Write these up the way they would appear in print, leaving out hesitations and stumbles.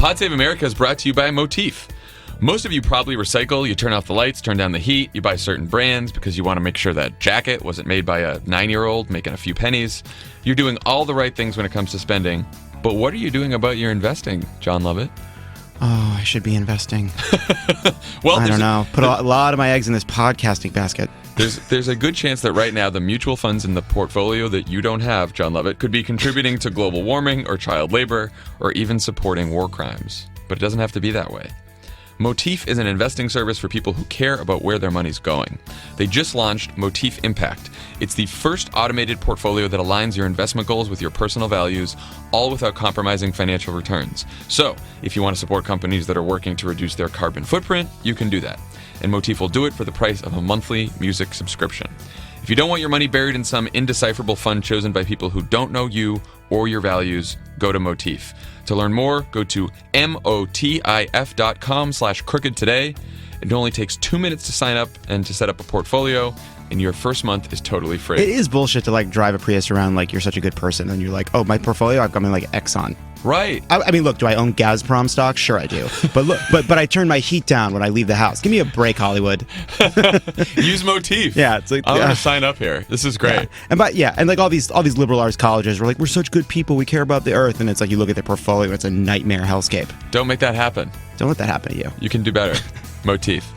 Pod Save America is brought to you by Motif. Most of you probably recycle. You turn off the lights, turn down the heat. You buy certain brands because you want to make sure that jacket wasn't made by a 9-year-old making a few pennies. You're doing all the right things when it comes to spending. But what are you doing about your investing, Jon Lovett? Oh, I should be investing. Well, I don't know. Put a lot of my eggs in this podcasting basket. There's a good chance that right now the mutual funds in the portfolio that you don't have, Jon Lovett, could be contributing to global warming or child labor or even supporting war crimes. But it doesn't have to be that way. Motif is an investing service for people who care about where their money's going. They just launched Motif Impact. It's the first automated portfolio that aligns your investment goals with your personal values, all without compromising financial returns. So, if you want to support companies that are working to reduce their carbon footprint, you can do that. And Motif will do it for the price of a monthly music subscription. If you don't want your money buried in some indecipherable fund chosen by people who don't know you or your values, go to Motif. To learn more, go to motif.com/crooked today. It only takes 2 minutes to sign up and to set up a portfolio, and your first month is totally free. It is bullshit to like drive a Prius around like you're such a good person and you're like, oh, my portfolio, I've got my like Exxon. Right. I mean, look, do I own Gazprom stock? Sure I do. But look, but I turn my heat down when I leave the house. Give me a break, Hollywood. Use Motif. Yeah, it's like I'm gonna sign up here. This is great. Yeah. And like all these liberal arts colleges were like, we're such good people, we care about the earth, and it's like you look at their portfolio, it's a nightmare hellscape. Don't make that happen. Don't let that happen to you. You can do better. Motif.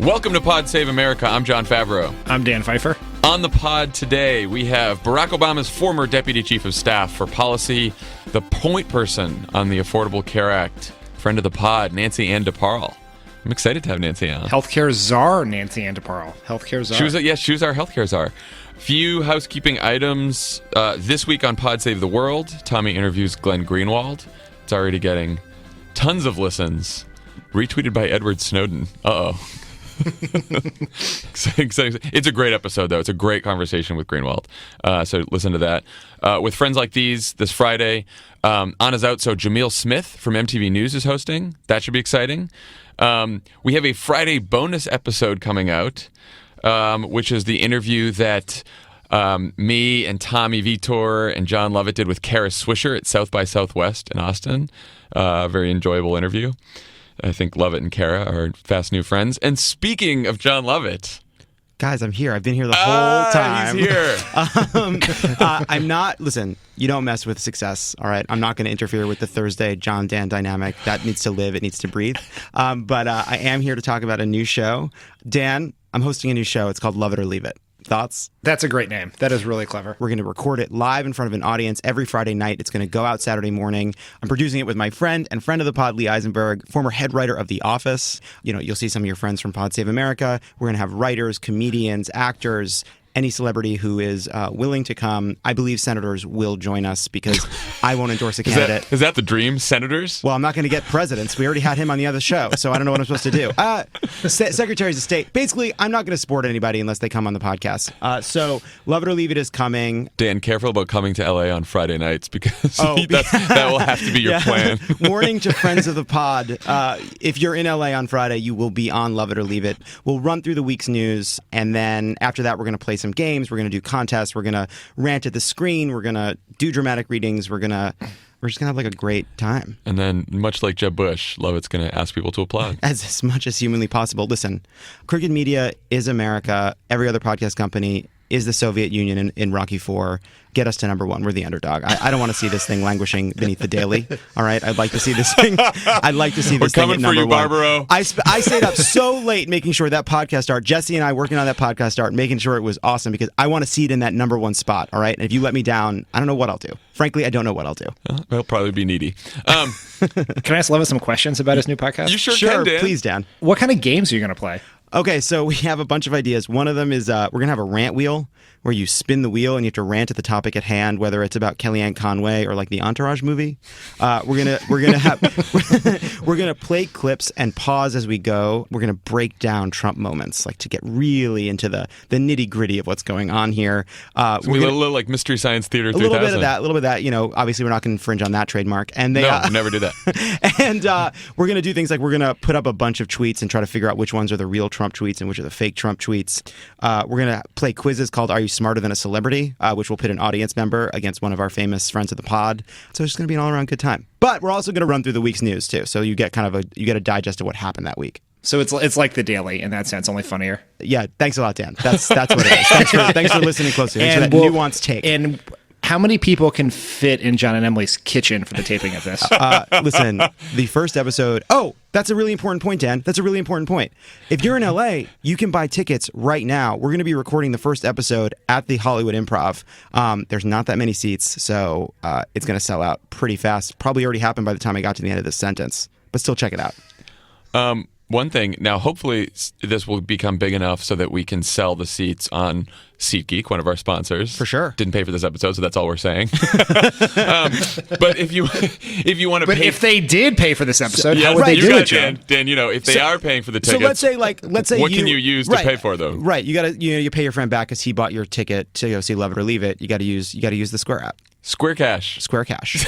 Welcome to Pod Save America. I'm Jon Favreau. I'm Dan Pfeiffer. On the pod today, we have Barack Obama's former Deputy Chief of Staff for Policy, the point person on the Affordable Care Act, friend of the pod, Nancy Ann DeParle. I'm excited to have Nancy on. Healthcare czar Nancy Ann DeParle. Healthcare czar. She was our healthcare czar. Few housekeeping items. This week on Pod Save the World, Tommy interviews Glenn Greenwald. It's already getting tons of listens. Retweeted by Edward Snowden. Uh-oh. It's a great episode, though. It's a great conversation with Greenwald. So listen to that. With Friends Like These this Friday, Anna's out, so Jameel Smith from MTV News is hosting. That should be exciting. We have a Friday bonus episode coming out, which is the interview that me and Tommy Vietor and Jon Lovett did with Kara Swisher at South by Southwest in Austin. Very enjoyable interview. I think Lovett and Kara are fast new friends. And speaking of Jon Lovett... Guys, I'm here. I've been here the whole time. He's here. I'm not... Listen, you don't mess with success, all right? I'm not going to interfere with the Thursday Jon-Dan dynamic. That needs to live. It needs to breathe. But I am here to talk about a new show. Dan, I'm hosting a new show. It's called Love It or Leave It. Thoughts? That's a great name. That is really clever. We're going to record it live in front of an audience every Friday night. It's going to go out Saturday morning. I'm producing it with my friend and friend of the pod, Lee Eisenberg, former head writer of The Office. You know, you'll see some of your friends from Pod Save America. We're going to have writers, comedians, actors, any celebrity who is willing to come. I believe senators will join us because I won't endorse a candidate. Is that the dream, senators? Well, I'm not going to get presidents. We already had him on the other show, so I don't know what I'm supposed to do. Secretaries of State. Basically, I'm not going to support anybody unless they come on the podcast. So Love It or Leave It is coming. Dan, careful about coming to LA on Friday nights because that will have to be your plan. Warning to friends of the pod. If you're in LA on Friday, you will be on Love It or Leave It. We'll run through the week's news, and then after that, we're going to play some games. We're going to do contests. We're going to rant at the screen. We're going to do dramatic readings. We're just going to have like a great time. And then, much like Jeb Bush, Lovett's going to ask people to applaud. As much as humanly possible. Listen, Crooked Media is America. Every other podcast company is the Soviet Union in Rocky IV. Get us to number one. We're the underdog. I don't want to see this thing languishing beneath the daily. All right? I'd like to see this thing. I'd like to see this thing at number one. We're coming for you, Barbaro. I stayed up so late making sure that podcast art, Jesse and I working on that podcast art, making sure it was awesome because I want to see it in that number one spot. All right? And if you let me down, I don't know what I'll do. Frankly, I don't know what I'll do. He'll probably be needy. Can I ask Lovett some questions about his new podcast? You sure can, Dan. Please, Dan. What kind of games are you going to play? Okay, so we have a bunch of ideas. One of them is we're going to have a rant wheel where you spin the wheel and you have to rant at the topic at hand, whether it's about Kellyanne Conway or like the Entourage movie. We're gonna play clips and pause as we go. We're gonna break down Trump moments, like to get really into the nitty gritty of what's going on here. We're a little like Mystery Science Theater 3000. A little bit of that. You know, obviously we're not going to infringe on that trademark. And they never do that. And we're gonna do things like we're gonna put up a bunch of tweets and try to figure out which ones are the real Trump tweets and which are the fake Trump tweets. We're going to play quizzes called Are You Smarter Than a Celebrity, which will pit an audience member against one of our famous friends of the pod. So it's just going to be an all-around good time. But we're also going to run through the week's news, too. So you get a digest of what happened that week. So it's like The Daily in that sense, only funnier. Yeah, thanks a lot, Dan. That's what it is. Thanks for listening closely. Thanks for that nuanced take. And how many people can fit in John and Emily's kitchen for the taping of this? Listen, the first episode... Oh, that's a really important point, Dan. That's a really important point. If you're in LA, you can buy tickets right now. We're going to be recording the first episode at the Hollywood Improv. There's not that many seats, so it's going to sell out pretty fast. Probably already happened by the time I got to the end of this sentence. But still check it out. One thing, now hopefully this will become big enough so that we can sell the seats on SeatGeek, one of our sponsors. For sure. Didn't pay for this episode, so that's all we're saying. But if you want to But pay... if they did pay for this episode, how would right, they do you it, got John? Dan, if they are paying for the tickets... So let's say what can you use to pay for them? Right, you pay your friend back because he bought your ticket to go see Love It or Leave It. You got to use the Square app. Square Cash. Square Cash.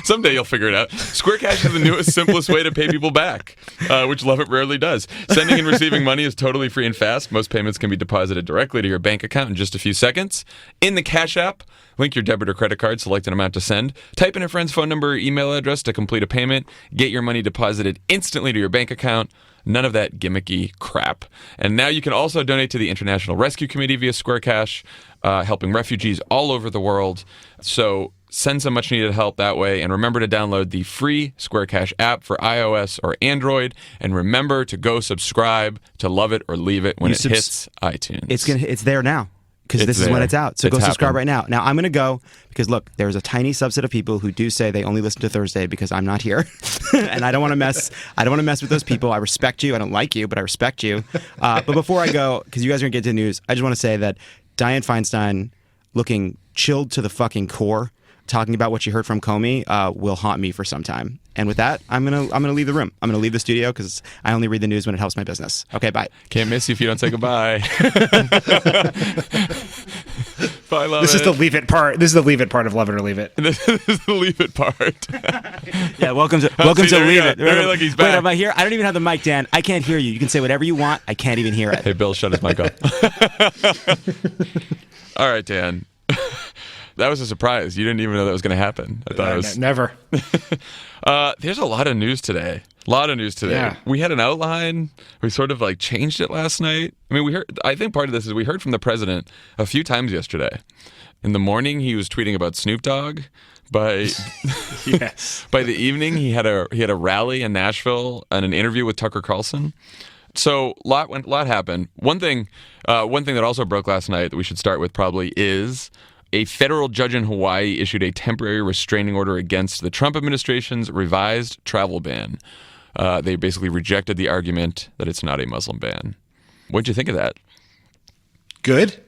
Someday you'll figure it out. Square Cash is the newest, simplest way to pay people back, which Love It rarely does. Sending and receiving money is totally free and fast. Most payments can be deposited directly to your bank account in just a few seconds. In the Cash app, link your debit or credit card, select an amount to send, type in a friend's phone number or email address to complete a payment, get your money deposited instantly to your bank account. None of that gimmicky crap. And now you can also donate to the International Rescue Committee via Square Cash, helping refugees all over the world. So send some much needed help that way. And remember to download the free Square Cash app for iOS or Android. And remember to go subscribe to Love It or Leave It when it hits iTunes. It's there now. Because this is when it's out. So go subscribe right now. Now, I'm going to go because, look, there's a tiny subset of people who do say they only listen to Thursday because I'm not here. And I don't want to mess with those people. I respect you. I don't like you, but I respect you. But before I go, because you guys are going to get to the news, I just want to say that Dianne Feinstein, looking chilled to the fucking core, talking about what she heard from Comey, will haunt me for some time. And with that, I'm gonna leave the room. I'm gonna leave the studio because I only read the news when it helps my business. Okay, bye. Can't miss you if you don't say goodbye. Bye, Love This is the leave it part. This is the leave it part of Love It or Leave It. This is the leave it part. Yeah, welcome to Leave It. Look, he's back. Wait, am I here? I don't even have the mic, Dan. I can't hear you. You can say whatever you want. I can't even hear it. Hey, Bill, shut his mic up. All right, Dan. That was a surprise. You didn't even know that was going to happen. I thought it was Never. There's a lot of news today. Yeah. We had an outline. We sort of changed it last night. I mean, I think part of this is we heard from the president a few times yesterday. In the morning, he was tweeting about Snoop Dogg. Yes. By the evening, he had a rally in Nashville and an interview with Tucker Carlson. So lot happened. One thing that also broke last night that we should start with probably is a federal judge in Hawaii issued a temporary restraining order against the Trump administration's revised travel ban. They basically rejected the argument that it's not a Muslim ban. What'd you think of that? Good.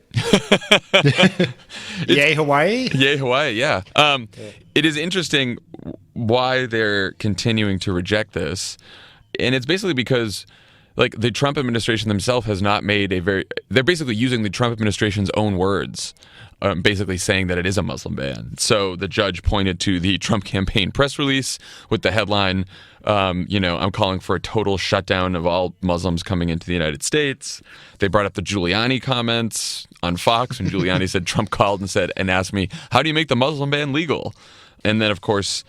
Yay, Hawaii? Yay, Hawaii, yeah. It is interesting why they're continuing to reject this. And it's basically because the Trump administration themselves has not made they're basically using the Trump administration's own words, basically saying that it is a Muslim ban. So the judge pointed to the Trump campaign press release with the headline, I'm calling for a total shutdown of all Muslims coming into the United States. They brought up the Giuliani comments on Fox, and Giuliani said Trump called and asked me, how do you make the Muslim ban legal? And then, of course,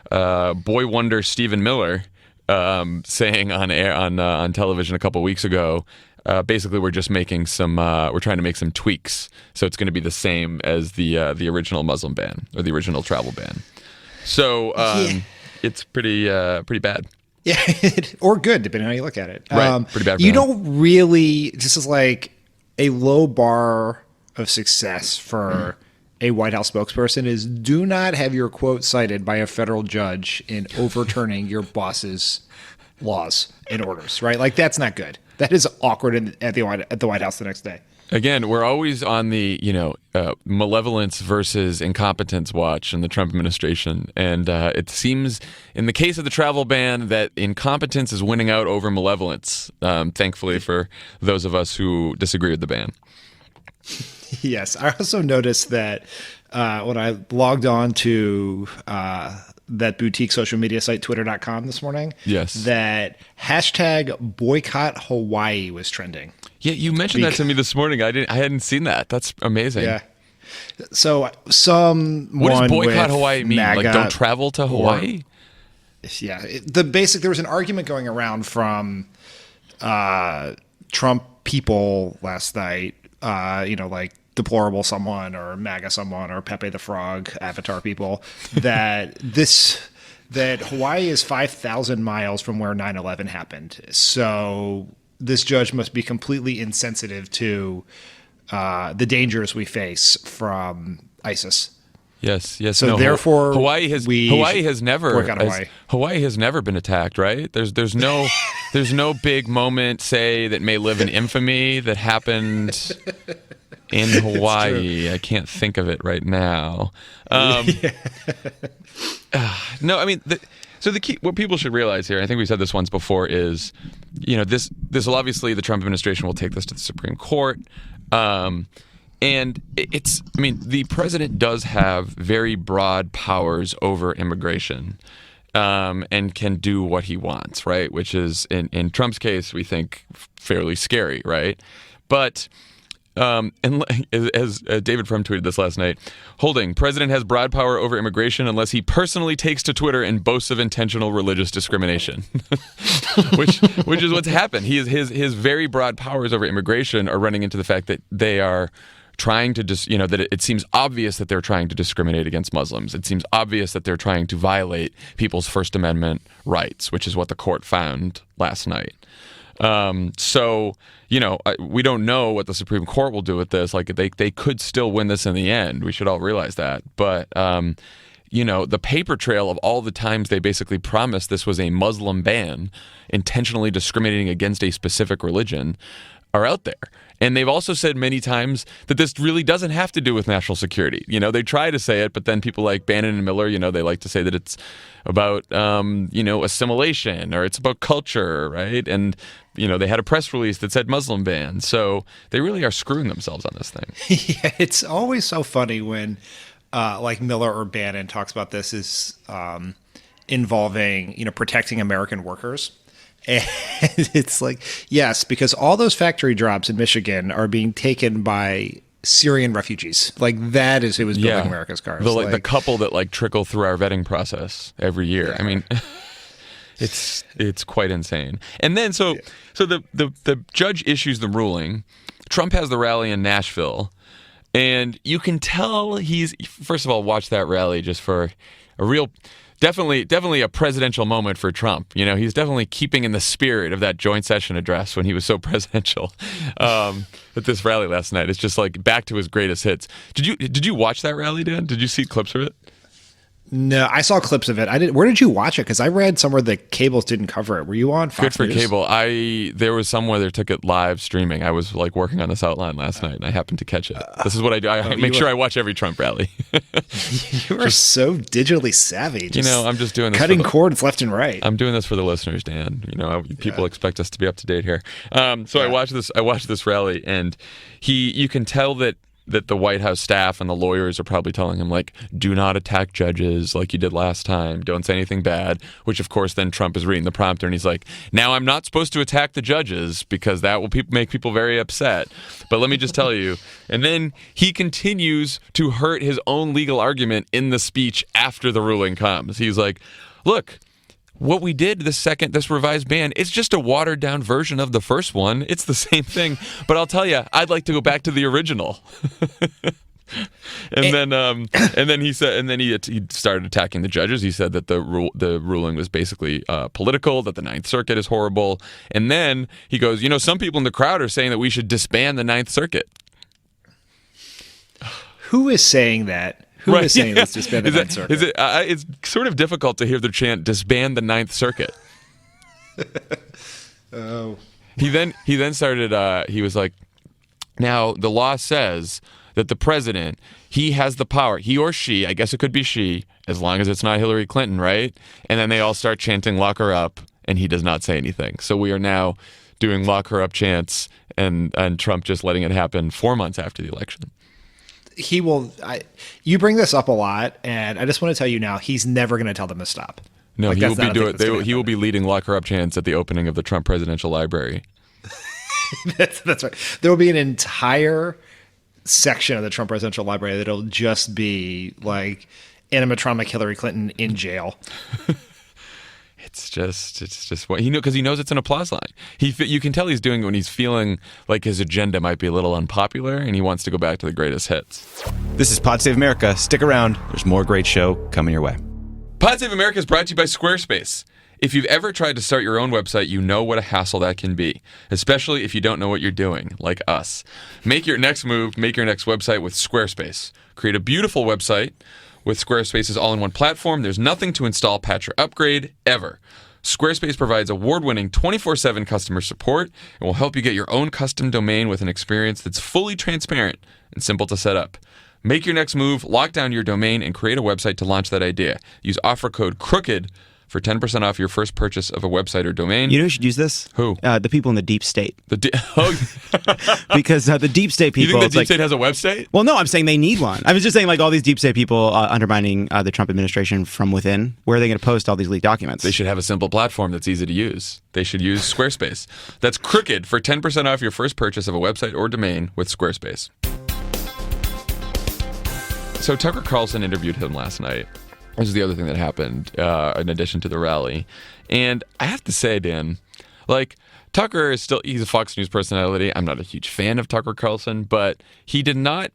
boy wonder Stephen Miller saying on television a couple weeks ago, basically we're just making we're trying to make some tweaks, so it's going to be the same as the original Muslim ban or the original travel ban. So it's pretty bad. Yeah, or good, depending on how you look at it. Right, pretty bad. You don't really. This is like a low bar of success for a White House spokesperson is do not have your quote cited by a federal judge in overturning your boss's laws and orders, right? That's not good. That is awkward at the White House the next day. Again, we're always on the malevolence versus incompetence watch in the Trump administration, and it seems in the case of the travel ban that incompetence is winning out over malevolence. Thankfully for those of us who disagree with the ban. Yes, I also noticed that when I logged on to that boutique social media site, twitter.com, this morning. Yes. That hashtag boycott Hawaii was trending. Yeah, you mentioned that to me this morning. I hadn't seen that. That's amazing. Yeah. So what does boycott Hawaii mean? MAGA, like don't travel to Hawaii? There was an argument going around from Trump people last night, like deplorable someone or MAGA someone or Pepe the Frog avatar people, that Hawaii is 5,000 miles from where 9/11 happened. So this judge must be completely insensitive to the dangers we face from ISIS. Yes. So no, therefore, Hawaii has never Hawaii has never been attacked, right? There's no big moment, say, that may live in infamy that happened in Hawaii. I can't think of it right now. No, I mean, so the key, what people should realize here, I think we said this once before, is, this will obviously, the Trump administration will take this to the Supreme Court. And the president does have very broad powers over immigration, and can do what he wants, right? Which is, in Trump's case, we think fairly scary, right? But and as David Frum tweeted this last night, holding, president has broad power over immigration unless he personally takes to Twitter and boasts of intentional religious discrimination, which is what's happened. His very broad powers over immigration are running into the fact that they are trying to that it seems obvious that they're trying to discriminate against Muslims. It seems obvious that they're trying to violate people's First Amendment rights, which is what the court found last night. So, we don't know what the Supreme Court will do with this. Like, they could still win this in the end. We should all realize that. But, the paper trail of all the times they basically promised this was a Muslim ban, intentionally discriminating against a specific religion, are out there. And they've also said many times that this really doesn't have to do with national security. They try to say it, but then people like Bannon and Miller, they like to say that it's about, assimilation, or it's about culture, right? And, they had a press release that said Muslim ban. So they really are screwing themselves on this thing. Yeah, it's always so funny when like Miller or Bannon talks about this as involving, protecting American workers. And it's like, yes, because all those factory jobs in Michigan are being taken by Syrian refugees. Like, that is who was building America's cars. The couple that trickle through our vetting process every year. Yeah. I mean, it's quite insane. And then so the judge issues the ruling. Trump has the rally in Nashville, and you can tell he's, first of all, watch that rally just for a real. Definitely a presidential moment for Trump. He's definitely keeping in the spirit of that joint session address when he was so presidential at this rally last night. It's just like back to his greatest hits. Did you watch that rally, Dan? Did you see clips of it? No, I saw clips of it. I did. Where did you watch it? Because I read somewhere that cables didn't cover it. Were you on Fox Good for News? cable. There was somewhere that took it live streaming. I was working on this outline last night, and I happened to catch it. This is what I do. I make sure I watch every Trump rally. You are so digitally savvy. I'm just doing this cutting cords left and right. I'm doing this for the listeners, Dan. People expect us to be up to date here. I watched this rally, and you can tell that the White House staff and the lawyers are probably telling him, do not attack judges like you did last time. Don't say anything bad, which, of course, then Trump is reading the prompter, and he's like, now I'm not supposed to attack the judges because that will make people very upset. But let me just tell you. And then he continues to hurt his own legal argument in the speech after the ruling comes. He's like, look, what we did this revised ban, it's just a watered down version of the first one. It's the same thing, but I'll tell you, I'd like to go back to the original. And then he started attacking the judges. He said that the ruling was basically political, that the Ninth Circuit is horrible. And then he goes, some people in the crowd are saying that we should disband the Ninth Circuit. Who is saying that? Who is saying let's disband the Ninth Circuit? It's sort of difficult to hear the chant, disband the Ninth Circuit. Oh. He then started, he was like, now the law says that the president, he has the power, he or she, I guess it could be she, as long as it's not Hillary Clinton, right? And then they all start chanting, lock her up, and he does not say anything. So we are now doing lock her up chants, and Trump just letting it happen 4 months after the election. he will. You bring this up a lot, and I just want to tell you now, he's never going to tell them to stop. No, Like, he will that's be not a thing doing. that's gonna He will happen. be leading lock her up chants at the opening of the Trump Presidential Library. That's right. There will be an entire section of the Trump Presidential Library that'll just be like animatronic Hillary Clinton in jail. It's just what he knows, because he knows it's an applause line. You can tell he's doing it when he's feeling like his agenda might be a little unpopular, and he wants to go back to the greatest hits. This is Pod Save America. Stick around. There's more great show coming your way. Pod Save America is brought to you by Squarespace. If you've ever tried to start your own website, you know what a hassle that can be, especially if you don't know what you're doing, like us. Make your next move, make your next website with Squarespace. Create a beautiful website with Squarespace's all-in-one platform. There's nothing to install, patch, or upgrade, ever. Squarespace provides award-winning 24/7 customer support and will help you get your own custom domain with an experience that's fully transparent and simple to set up. Make your next move, lock down your domain, and create a website to launch that idea. Use offer code CROOKED for 10% off your first purchase of a website or domain. You know who should use this? Who? The people in the deep state. Oh, Because the deep state you people. think it's the deep like, state has a website? well, no, I'm saying they need one. I was just saying, like, all these deep state people undermining the Trump administration from within. Where are they going to post all these leaked documents? They should have a simple platform that's easy to use. They should use Squarespace. That's CROOKED for 10% off your first purchase of a website or domain with Squarespace. So Tucker Carlson interviewed him last night. This is the other thing that happened in addition to the rally. And I have to say, Dan, like, Tucker is he's a Fox News personality. I'm not a huge fan of Tucker Carlson, but he did not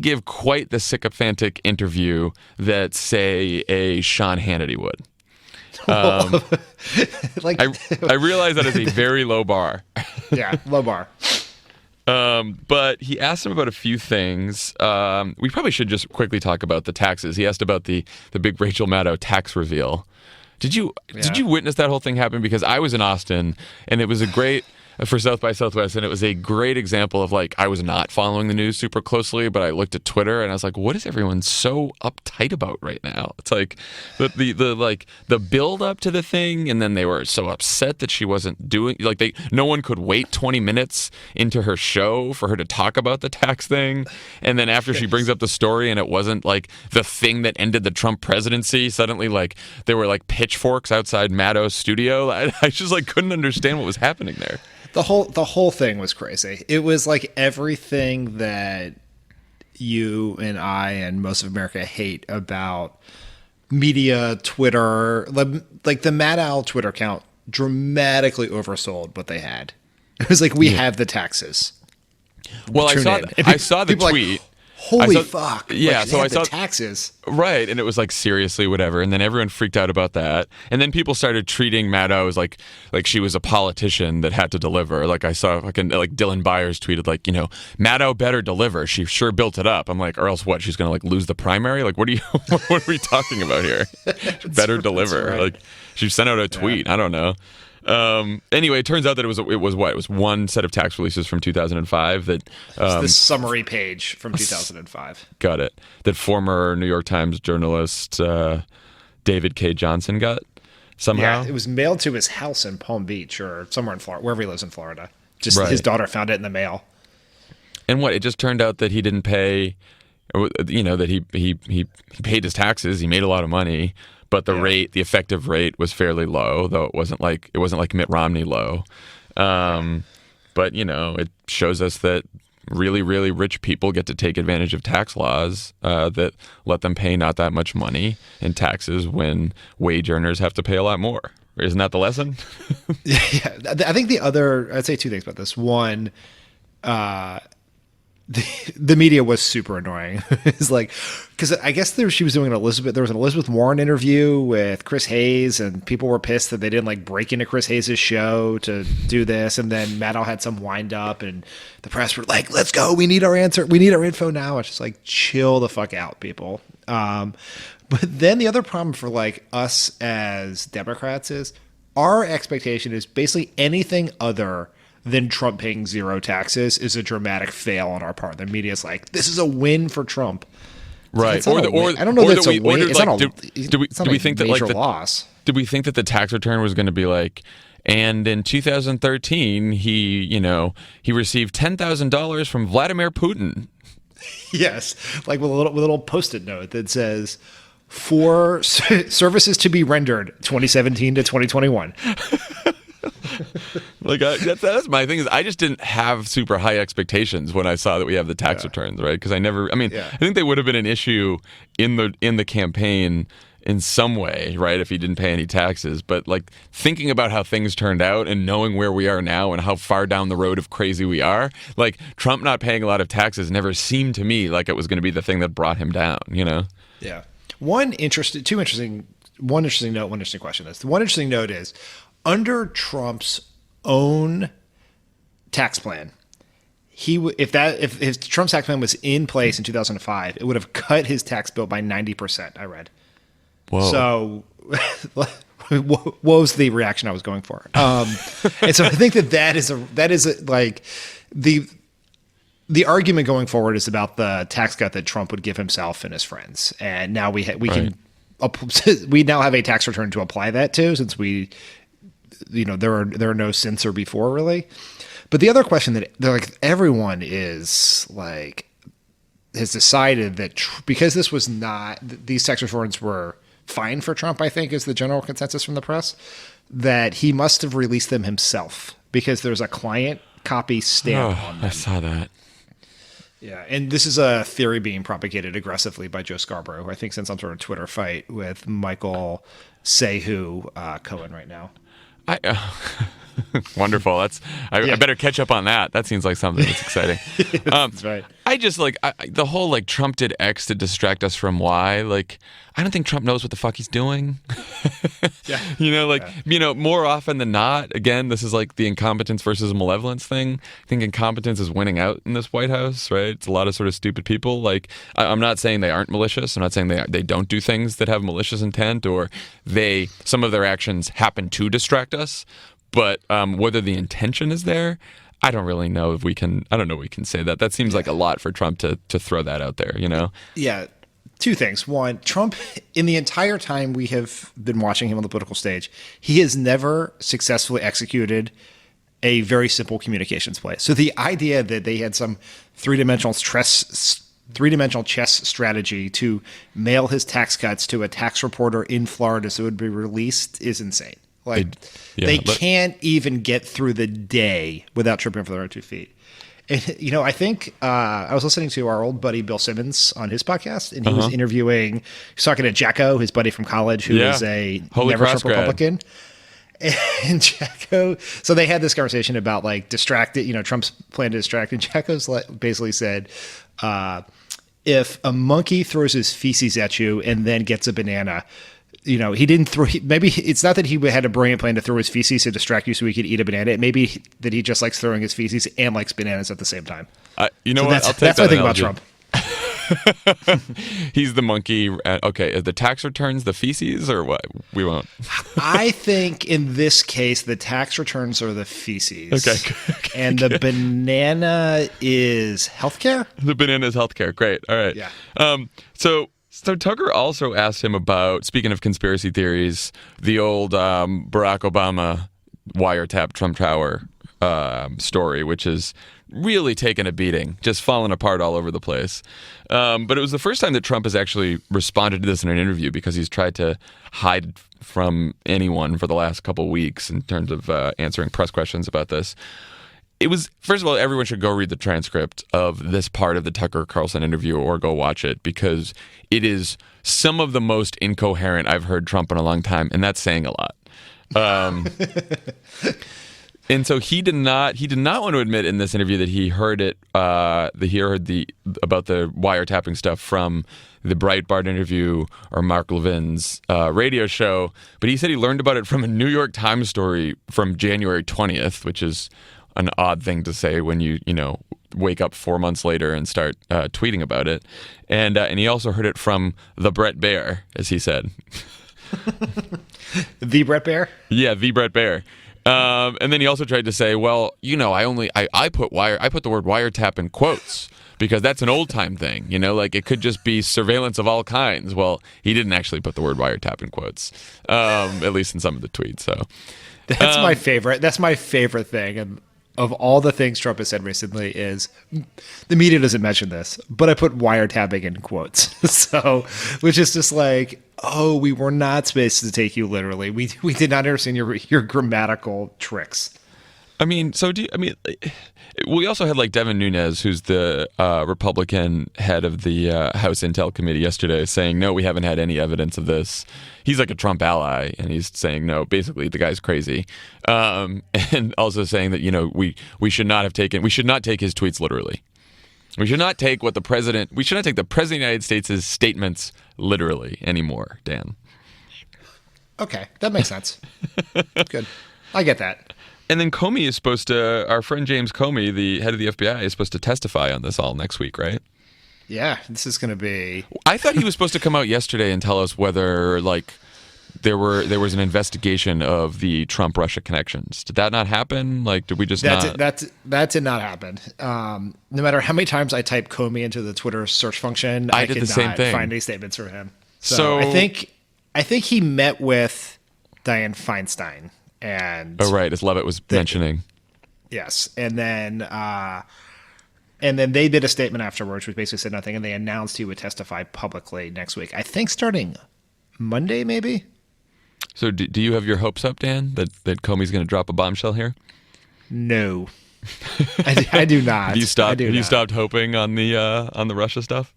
give quite the sycophantic interview that, say, a Sean Hannity would. Like, I realize that is a very low bar. yeah, low bar. But he asked him about a few things. We probably should just quickly talk about the taxes. He asked about the big Rachel Maddow tax reveal. Did you witness that whole thing happen? Because I was in Austin, and it was a great for South by Southwest, and it was a great example of, like, I was not following the news super closely, but I looked at Twitter and I was like, what is everyone so uptight about right now? It's like the build up to the thing, and then they were so upset that she wasn't doing, like, no one could wait 20 minutes into her show for her to talk about the tax thing, and then after she brings up the story and it wasn't like the thing that ended the Trump presidency, suddenly, like, there were like pitchforks outside Maddow's studio. I just, like, couldn't understand what was happening there. The whole thing was crazy. It was like everything that you and I and most of America hate about media, Twitter. Like the Maddow Twitter account dramatically oversold what they had. It was like, we have the taxes. Well, I saw the people tweet. Like, holy I fuck. Yeah, like, so I saw taxes. Right, and it was like, seriously, whatever. And then everyone freaked out about that. And then people started treating Maddow as like she was a politician that had to deliver. Like, I saw like Dylan Byers tweeted, like, you know, Maddow better deliver. She sure built it up. I'm like, or else what? She's gonna, like, lose the primary? Like, what are we talking about here? Better deliver. Right. Like, she sent out a tweet. Yeah. I don't know. Anyway, it turns out that it was one set of tax releases from 2005 that it's the summary page from 2005. Got it. That former New York Times journalist David K. Johnson got somehow. Yeah, it was mailed to his house in Palm Beach or somewhere in Florida, wherever he lives in Florida. Just right. His daughter found it in the mail. And what? It just turned out that he didn't pay. You know, that he paid his taxes. He made a lot of money. But the effective rate was fairly low, though it wasn't like Mitt Romney low. But, you know, it shows us that really, really rich people get to take advantage of tax laws that let them pay not that much money in taxes when wage earners have to pay a lot more. Isn't that the lesson? Yeah, I think I'd say two things about this. One, the media was super annoying. It's like, because I guess she was doing there was an Elizabeth Warren interview with Chris Hayes, and people were pissed that they didn't, like, break into Chris Hayes' show to do this. And then Maddow had some wind up, and the press were like, let's go. We need our answer. We need our info now. It's just like, chill the fuck out, people. But then the other problem for, like, us as Democrats is our expectation is basically anything other than Trump paying zero taxes is a dramatic fail on our part. The media's like, this is a win for Trump. Right. I don't know that it's a win. It's not a major loss. Did we think that the tax return was going to be like, and in 2013 he received $10,000 from Vladimir Putin? Yes, like with a little post-it note that says, "For services to be rendered 2017 to 2021." Like that's my thing is I just didn't have super high expectations when I saw that we have the tax returns, right? Because I think they would have been an issue in the campaign in some way, right, if he didn't pay any taxes. But like thinking about how things turned out and knowing where we are now and how far down the road of crazy we are, like Trump not paying a lot of taxes never seemed to me like it was going to be the thing that brought him down, you know? Yeah. One interesting question is the one interesting note is under Trump's own tax plan, if Trump's tax plan was in place in 2005, it would have cut his tax bill by 90%. I read. Whoa. So, what was the reaction I was going for? And so I think that is like the argument going forward is about the tax cut that Trump would give himself and his friends, and now we now have a tax return to apply that to, since there are no since or before really. But the other question that everyone is like has decided that because this was not, these tax returns were fine for Trump, I think is the general consensus from the press, that he must have released them himself because there's a client copy stamp on them. I saw that. Yeah, and this is a theory being propagated aggressively by Joe Scarborough, who I think, in some sort of Twitter fight with Michael Say-Who Cohen right now. Wonderful. I better catch up on that. That seems like something that's exciting. That's right. I just the whole Trump did X to distract us from Y. I don't think Trump knows what the fuck he's doing. Yeah. More often than not, again, this is like the incompetence versus malevolence thing. I think incompetence is winning out in this White House, right? It's a lot of sort of stupid people. I'm not saying they aren't malicious. I'm not saying they don't do things that have malicious intent, or some of their actions happen to distract us. But whether the intention is there, I don't really know if we can. I don't know if we can say that. That seems like a lot for Trump to throw that out there. Yeah. Two things. One, Trump, in the entire time we have been watching him on the political stage, he has never successfully executed a very simple communications play. So the idea that they had some three-dimensional chess strategy to mail his tax cuts to a tax reporter in Florida so it would be released is insane. They can't even get through the day without tripping over their own 2 feet. And, I think I was listening to our old buddy Bill Simmons on his podcast, and he was he's talking to Jacko, his buddy from college, who is a Holy never Cross Trump Republican. And Jacko, so they had this conversation about Trump's plan to distract, and Jacko's basically said, if a monkey throws his feces at you and then gets a banana, he didn't throw. Maybe it's not that he had a brilliant plan to throw his feces to distract you so he could eat a banana. It may be that he just likes throwing his feces and likes bananas at the same time. You know what? That's what I think about Trump. He's the monkey. Okay, are the tax returns the feces or what? We won't. I think in this case, the tax returns are the feces. Okay. And the banana is healthcare? The banana is healthcare. Great. All right. Yeah. So Tucker also asked him about, speaking of conspiracy theories, the old Barack Obama wiretap Trump Tower story, which is really taken a beating, just falling apart all over the place. But it was the first time that Trump has actually responded to this in an interview, because he's tried to hide from anyone for the last couple of weeks in terms of answering press questions about this. It was, first of all, everyone should go read the transcript of this part of the Tucker Carlson interview or go watch it, because it is some of the most incoherent I've heard Trump in a long time, and that's saying a lot. And so he did not want to admit in this interview that he heard about the wiretapping stuff from the Breitbart interview or Mark Levin's radio show, but he said he learned about it from a New York Times story from January 20th, which is an odd thing to say when you wake up 4 months later and start tweeting about it. And he also heard it from the Bret Baier, as he said. The Bret Baier? Yeah, the Bret Baier. And then he also tried to say, well, I put the word wiretap in quotes because that's an old time thing, it could just be surveillance of all kinds. Well, he didn't actually put the word wiretap in quotes, at least in some of the tweets. So that's my favorite. That's my favorite thing. And of all the things Trump has said recently is the media doesn't mention this, but I put wiretapping in quotes. So, which is just like, oh, we were not supposed to take you literally. We did not understand your grammatical tricks. I mean, we also had like Devin Nunes, who's the Republican head of the House Intel Committee yesterday, saying, no, we haven't had any evidence of this. He's like a Trump ally, and he's saying, no, basically the guy's crazy. And also saying that, we should not take his tweets literally. We should not take the President of the United States' statements literally anymore, Dan. Okay, that makes sense. Good. I get that. And then Comey is supposed to, our friend James Comey, the head of the FBI, is supposed to testify on this all next week, right? Yeah, this is going to be... I thought he was supposed to come out yesterday and tell us whether, like, there was an investigation of the Trump-Russia connections. Did that not happen? Like, did we just not... That did not happen. No matter how many times I type Comey into the Twitter search function, I did could the same not thing. find any statements from him. So I think he met with Dianne Feinstein. And right, as Lovett was mentioning. Yes. And then they did a statement afterwards, which basically said nothing, and they announced he would testify publicly next week. I think starting Monday, maybe. So do you have your hopes up, Dan, that Comey's going to drop a bombshell here? No. I do not. Have you stopped hoping on the Russia stuff?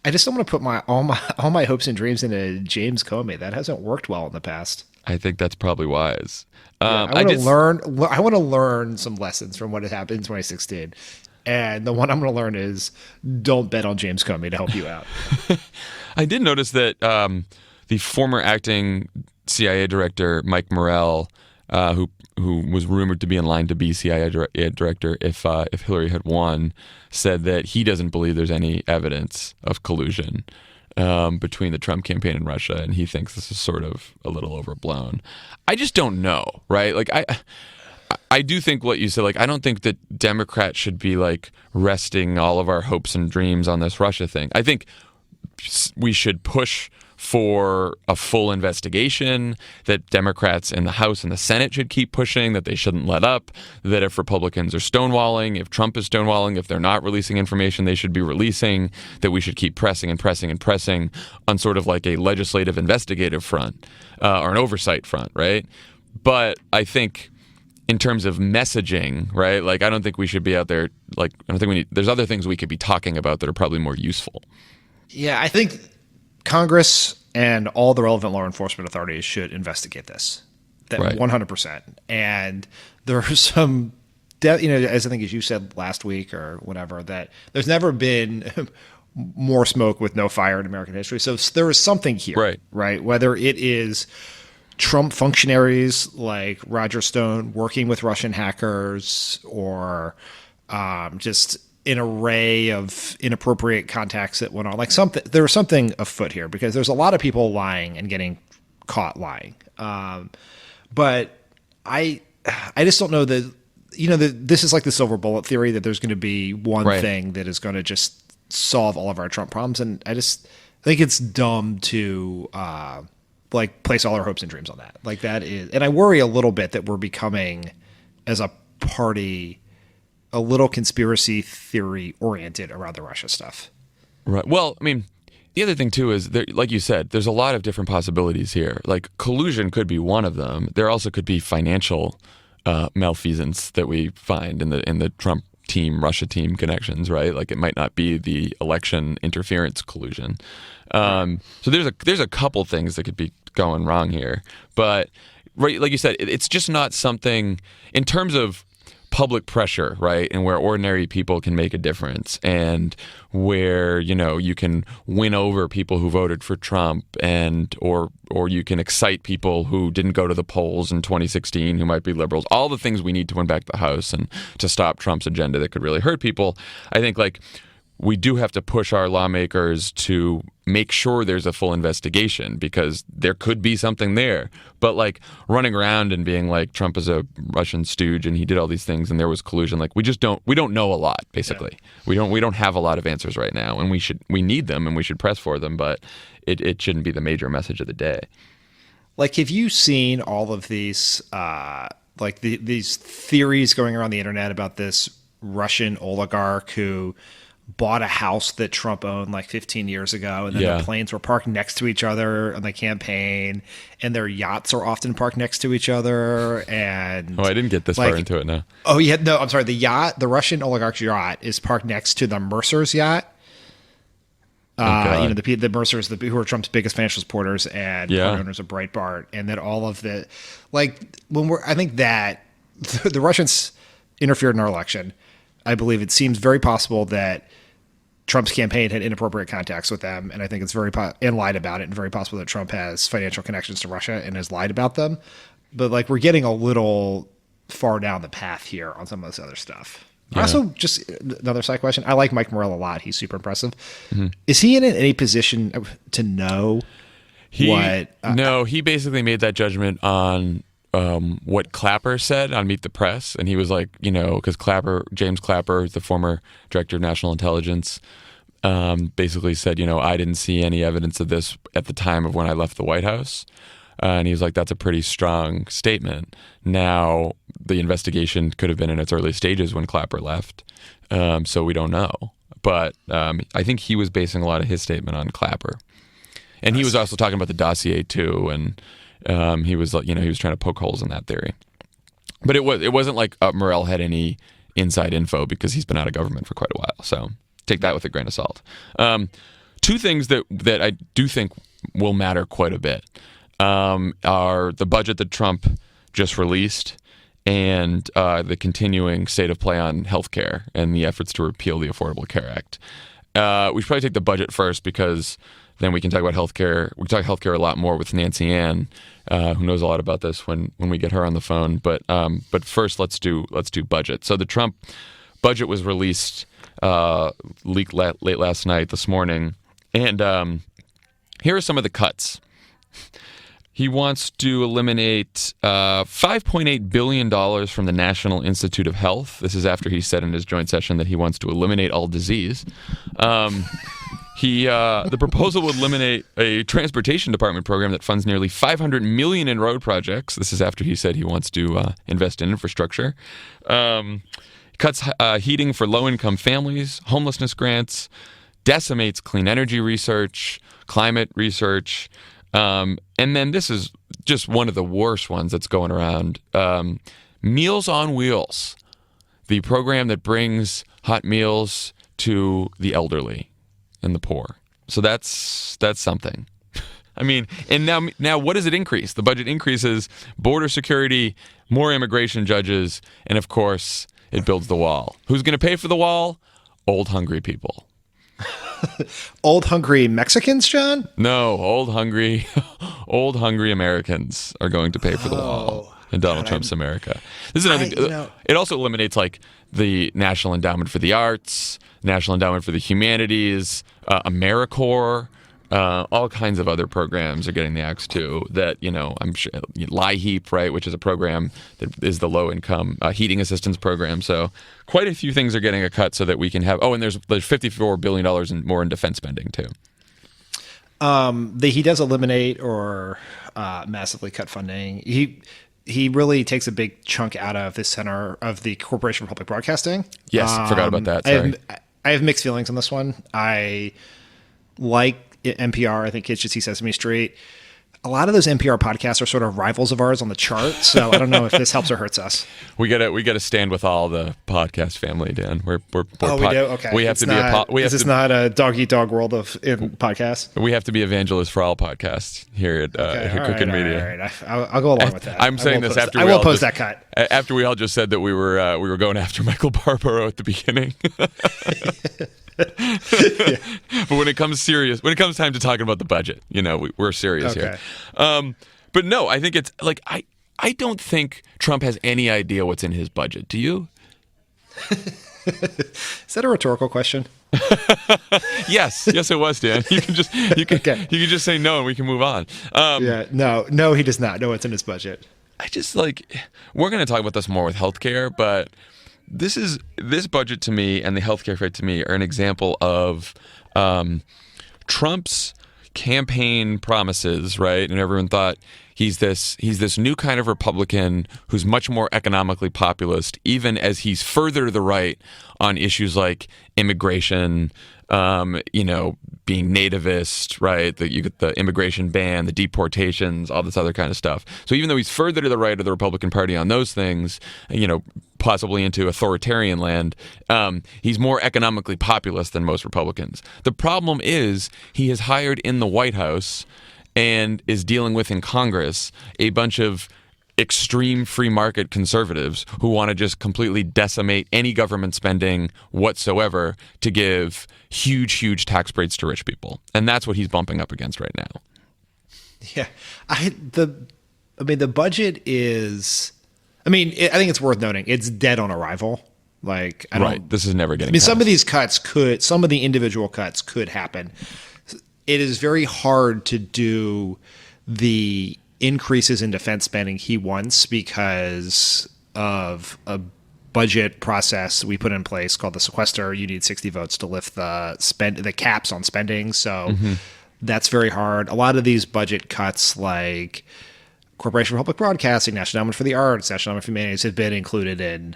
I just don't want to put all my hopes and dreams into James Comey. That hasn't worked well in the past. I think that's probably wise. I want to learn some lessons from what had happened in 2016. And the one I'm going to learn is don't bet on James Comey to help you out. I did notice that the former acting CIA director, Mike Morrell, who was rumored to be in line to be CIA director if Hillary had won, said that he doesn't believe there's any evidence of collusion between the Trump campaign and Russia, and he thinks this is sort of a little overblown. I just don't know, right? Like I do think what you said, like I don't think that Democrats should be like resting all of our hopes and dreams on this Russia thing. I think we should push for a full investigation, that Democrats in the House and the Senate should keep pushing, that they shouldn't let up, that if Republicans are stonewalling, if Trump is stonewalling, if they're not releasing information they should be releasing, that we should keep pressing and pressing and pressing on sort of like a legislative investigative front or an oversight front, right? But I think in terms of messaging, right, like I don't think we should be out there, like I don't think there's other things we could be talking about that are probably more useful. Yeah, I think Congress and all the relevant law enforcement authorities should investigate this. That right. 100%. And there are some, as I think as you said last week or whatever, that there's never been more smoke with no fire in American history. So there is something here, right? Whether it is Trump functionaries like Roger Stone working with Russian hackers or just an array of inappropriate contacts that went on. Like there was something afoot here because there's a lot of people lying and getting caught lying. But I just don't know that, this is like the silver bullet theory that there's going to be one thing that is going to just solve all of our Trump problems. And I think it's dumb to place all our hopes and dreams on that. Like that is, and I worry a little bit that we're becoming as a party a little conspiracy theory oriented around the Russia stuff. Right. Well, I mean, the other thing too is there, like you said, there's a lot of different possibilities here. Like collusion could be one of them. There also could be financial malfeasance that we find in the Trump team, Russia team connections, right? Like it might not be the election interference collusion. So there's a couple things that could be going wrong here. But right, like you said, it's just not something in terms of public pressure, right? And where ordinary people can make a difference and where, you can win over people who voted for Trump and or you can excite people who didn't go to the polls in 2016 who might be liberals. All the things we need to win back the House and to stop Trump's agenda that could really hurt people. I think we do have to push our lawmakers to make sure there's a full investigation because there could be something there. But running around and being like Trump is a Russian stooge and he did all these things and there was collusion, we don't know a lot basically. Yeah. We don't have a lot of answers right now, and we need them and we should press for them, but it shouldn't be the major message of the day. Have you seen all of these like these theories going around the internet about this Russian oligarch who bought a house that Trump owned like 15 years ago, and then the planes were parked next to each other on the campaign, and their yachts are often parked next to each other. And I didn't get this far into it now. Oh yeah, no, I'm sorry. The Russian oligarch's yacht is parked next to the Mercer's yacht. The Mercers, who are Trump's biggest financial supporters and part owners of Breitbart, and that all of the I think that the Russians interfered in our election. I believe it seems very possible that Trump's campaign had inappropriate contacts with them, and I think it's and lied about it, and very possible that Trump has financial connections to Russia and has lied about them. But we're getting a little far down the path here on some of this other stuff. Yeah. Also, just another side question. I like Mike Morell a lot. He's super impressive. Mm-hmm. Is he in any position to know what? No, he basically made that judgment on what Clapper said on Meet the Press, and he was like, because James Clapper, the former director of national intelligence, basically said, I didn't see any evidence of this at the time of when I left the White House. And he was like, that's a pretty strong statement. Now, the investigation could have been in its early stages when Clapper left, so we don't know. But I think he was basing a lot of his statement on Clapper. And he was also talking about the dossier, too, and he was he was trying to poke holes in that theory. But it wasn't like Morell had any inside info, because he's been out of government for quite a while. So take that with a grain of salt. Two things that I do think will matter quite a bit are the budget that Trump just released and the continuing state of play on healthcare and the efforts to repeal the Affordable Care Act. We should probably take the budget first, because then we can talk about healthcare. We can talk healthcare a lot more with Nancy Ann, who knows a lot about this when we get her on the phone. But first, let's do budget. So the Trump budget was released, leaked late last night, this morning, and here are some of the cuts. He wants to eliminate $5.8 billion from the National Institute of Health. This is after he said in his joint session that he wants to eliminate all disease. The proposal would eliminate a transportation department program that funds nearly $500 million in road projects. This is after he said he wants to invest in infrastructure. Cuts heating for low-income families, homelessness grants, decimates clean energy research, climate research. And then this is just one of the worst ones that's going around. Meals on Wheels, the program that brings hot meals to the elderly and the poor. So that's something. I mean, and now what does it increase? The budget increases border security, more immigration judges, and of course, it builds the wall. Who's going to pay for the wall? Old, hungry people. Old hungry Mexicans, John? No, old hungry Americans are going to pay for the wall in Donald Trump's America. This is another. It also eliminates the National Endowment for the Arts, National Endowment for the Humanities, AmeriCorps. All kinds of other programs are getting the axe too. That I'm sure LIHEAP, right, which is a program that is the low-income heating assistance program. So quite a few things are getting a cut so that we can have. Oh, and there's $54 billion more in defense spending too. He does eliminate or massively cut funding. He really takes a big chunk out of the center of the Corporation for Public Broadcasting. Yes, forgot about that. Sorry. I have mixed feelings on this one. I like NPR. I think Kids Should See Sesame Street. A lot of those NPR podcasts are sort of rivals of ours on the chart, so I don't know if this helps or hurts us. We gotta stand with all the podcast family, Dan. We're we do? Okay. We have to be this is not a dog eat dog world of podcasts. We have to be evangelists for all podcasts here at Cooking Media. All right. I'll go along with that. I'm saying this after I will post that cut. After we all just said that we were going after Michael Barbaro at the beginning. But when it comes time to talking about the budget, we're serious here. But no, I think it's I don't think Trump has any idea what's in his budget. Do you? Is that a rhetorical question? Yes, it was, Dan. You can just say no and we can move on. No, he does not know what's in his budget. I just we're going to talk about this more with healthcare, but this budget to me and the healthcare fight to me are an example of Trump's campaign promises, right? And everyone thought He's this new kind of Republican who's much more economically populist, even as he's further to the right on issues like immigration, being nativist, right? You get the immigration ban, the deportations, all this other kind of stuff. So even though he's further to the right of the Republican Party on those things, possibly into authoritarian land, he's more economically populist than most Republicans. The problem is he has hired in the White House and is dealing with in Congress a bunch of extreme free market conservatives who want to just completely decimate any government spending whatsoever to give huge tax breaks to rich people. And that's what he's bumping up against right now. Yeah. The budget is, I think it's worth noting it's dead on arrival. This is never getting passed. Some of these cuts some of the individual cuts could happen. It is very hard to do the increases in defense spending he wants because of a budget process we put in place called the sequester. You need 60 votes to lift the caps on spending. So that's very hard. A lot of these budget cuts, like Corporation for Public Broadcasting, National Endowment for the Arts, National Endowment for Humanities, have been included in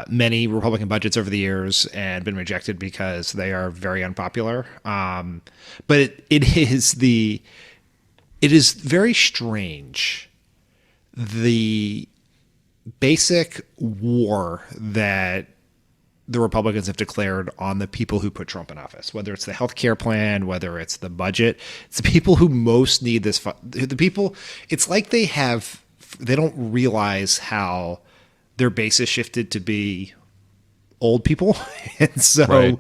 many Republican budgets over the years and been rejected because they are very unpopular. But it is very strange, the basic war that the Republicans have declared on the people who put Trump in office, whether it's the healthcare plan, whether it's the budget. It's the people who most need this. It's like they don't realize how their base is shifted to be old people. And so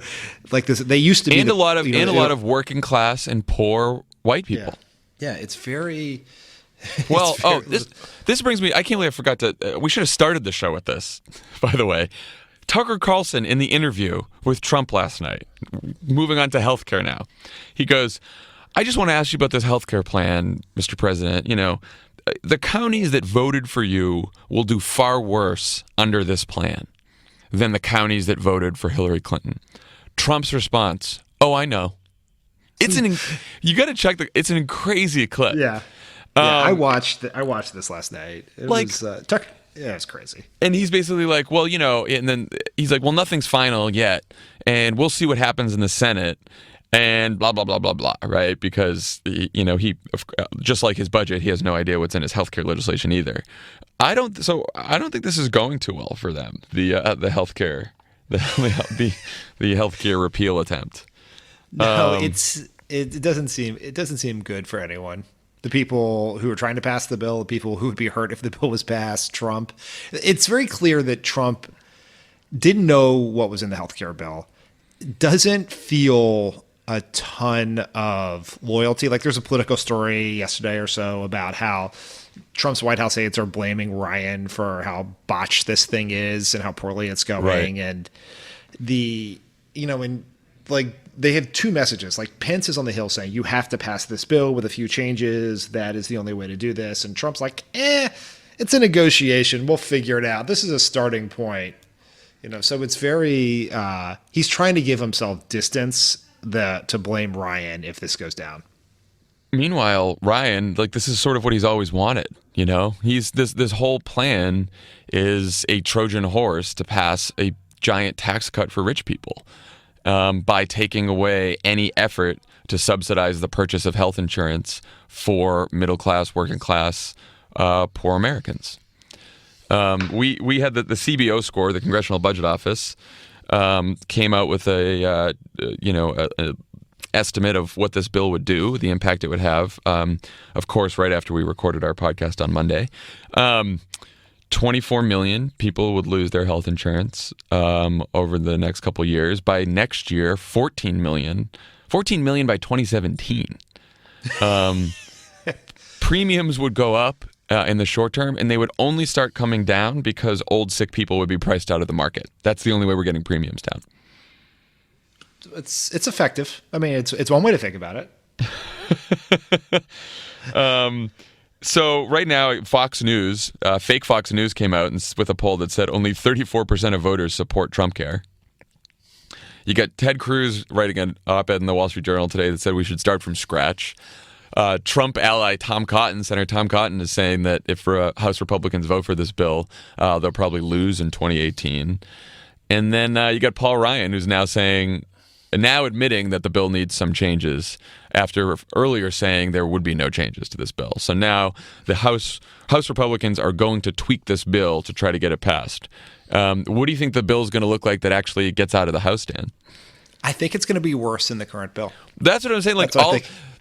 like this, they used to be a lot of working class and poor white people. Yeah, it's very well. This brings me. I can't believe I forgot to. We should have started the show with this. By the way, Tucker Carlson in the interview with Trump last night. Moving on to healthcare now, he goes, "I just want to ask you about this healthcare plan, Mr. President. The counties that voted for you will do far worse under this plan than the counties that voted for Hillary Clinton." Trump's response: "Oh, I know." You got to check it's a crazy clip. Yeah. I watched this last night. It's crazy. And he's basically like, well, and then he's like, well, nothing's final yet, and we'll see what happens in the Senate, and blah blah blah blah blah, right? Because he just like his budget, he has no idea what's in his healthcare legislation either. I don't think this is going too well for them. The healthcare, the healthcare repeal attempt. No, it doesn't seem good for anyone. The people who are trying to pass the bill, the people who would be hurt if the bill was passed, Trump. It's very clear that Trump didn't know what was in the healthcare bill. Doesn't feel a ton of loyalty. Like there's a Politico story yesterday or so about how Trump's White House aides are blaming Ryan for how botched this thing is and how poorly it's going. Right. And they have two messages. Like Pence is on the Hill saying you have to pass this bill with a few changes. That is the only way to do this. And Trump's like, it's a negotiation. We'll figure it out. This is a starting point. So it's very he's trying to give himself distance to blame Ryan if this goes down. Meanwhile, Ryan, this is sort of what he's always wanted. He's this whole plan is a Trojan horse to pass a giant tax cut for rich people. By taking away any effort to subsidize the purchase of health insurance for middle class, working class, poor Americans. We had the CBO score, the Congressional Budget Office, came out with a estimate of what this bill would do, the impact it would have. Of course, right after we recorded our podcast on Monday. 24 million people would lose their health insurance over the next couple of years. By next year, 14 million. 14 million by 2017. Premiums would go up in the short term, and they would only start coming down because old, sick people would be priced out of the market. That's the only way we're getting premiums down. It's effective. It's one way to think about it. So right now, Fox News, fake Fox News came out with a poll that said only 34% of voters support Trump care. You got Ted Cruz writing an op-ed in the Wall Street Journal today that said we should start from scratch. Trump ally Senator Tom Cotton, is saying that if House Republicans vote for this bill, they'll probably lose in 2018. And then you got Paul Ryan, who's now admitting that the bill needs some changes after earlier saying there would be no changes to this bill. So now the House Republicans are going to tweak this bill to try to get it passed. What do you think the bill is going to look like that actually gets out of the House, Dan? I think it's going to be worse than the current bill. That's what I'm saying. Like,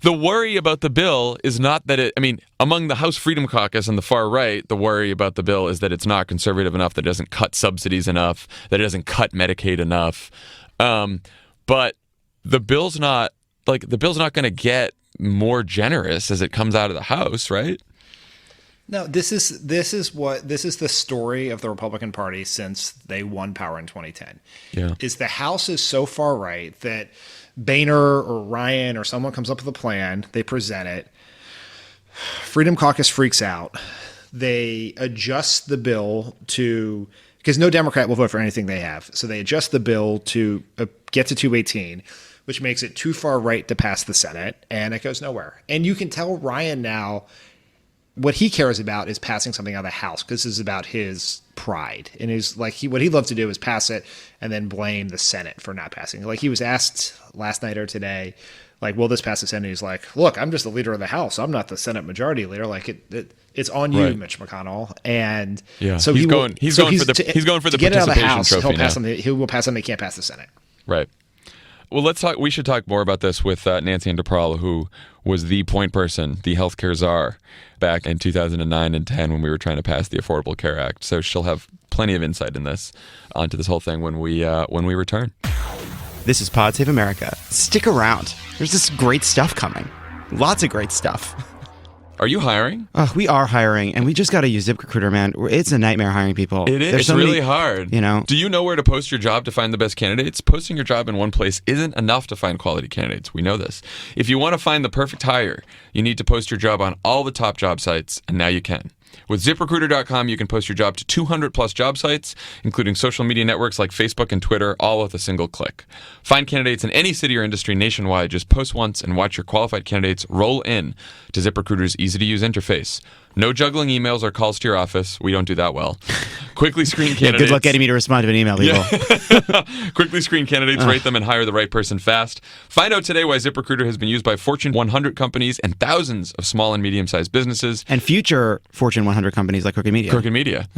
the worry about the bill is not that among the House Freedom Caucus and the far right, the worry about the bill is that it's not conservative enough, that it doesn't cut subsidies enough, that it doesn't cut Medicaid enough. But the bill's not going to get more generous as it comes out of the House, right? No, this is the story of the Republican Party since they won power in 2010. Yeah. Is the House is so far right that Boehner or Ryan or someone comes up with a plan, they present it. Freedom Caucus freaks out. They adjust the bill because no Democrat will vote for anything they have. So they adjust the bill to get to 218, which makes it too far right to pass the Senate, and it goes nowhere. And you can tell Ryan now what he cares about is passing something out of the House, because this is about his pride. And what he'd love to do is pass it and then blame the Senate for not passing. Like, he was asked last night or today, like, will this pass the Senate? He's like, look, I'm just the leader of the House. I'm not the Senate majority leader. Like, it's on you, right, Mitch McConnell. And so he's going for the get it out of the House, trophy. he will pass something he can't pass the Senate. Right. Well, we should talk more about this with Nancy Inderparal, who was the point person, the healthcare czar, back in 2009 and 10 when we were trying to pass the Affordable Care Act. So she'll have plenty of insight onto this whole thing when we return. This is Pod Save America. Stick around. There's this great stuff coming. Lots of great stuff. Are you hiring? We are hiring, and we just got to use ZipRecruiter, man. It's a nightmare hiring people. It is. It's really hard. Do you know where to post your job to find the best candidates? Posting your job in one place isn't enough to find quality candidates. We know this. If you want to find the perfect hire, you need to post your job on all the top job sites, and now you can. With ZipRecruiter.com, you can post your job to 200 plus job sites, including social media networks like Facebook and Twitter, all with a single click. Find candidates in any city or industry nationwide. Just post once and watch your qualified candidates roll in to ZipRecruiter's easy-to-use interface. No juggling emails or calls to your office. We don't do that well. Quickly screen candidates. Good luck getting me to respond to an email, people. Quickly screen candidates, rate them, and hire the right person fast. Find out today why ZipRecruiter has been used by Fortune 100 companies and thousands of small and medium-sized businesses. And future Fortune 100 companies like Crooked Media.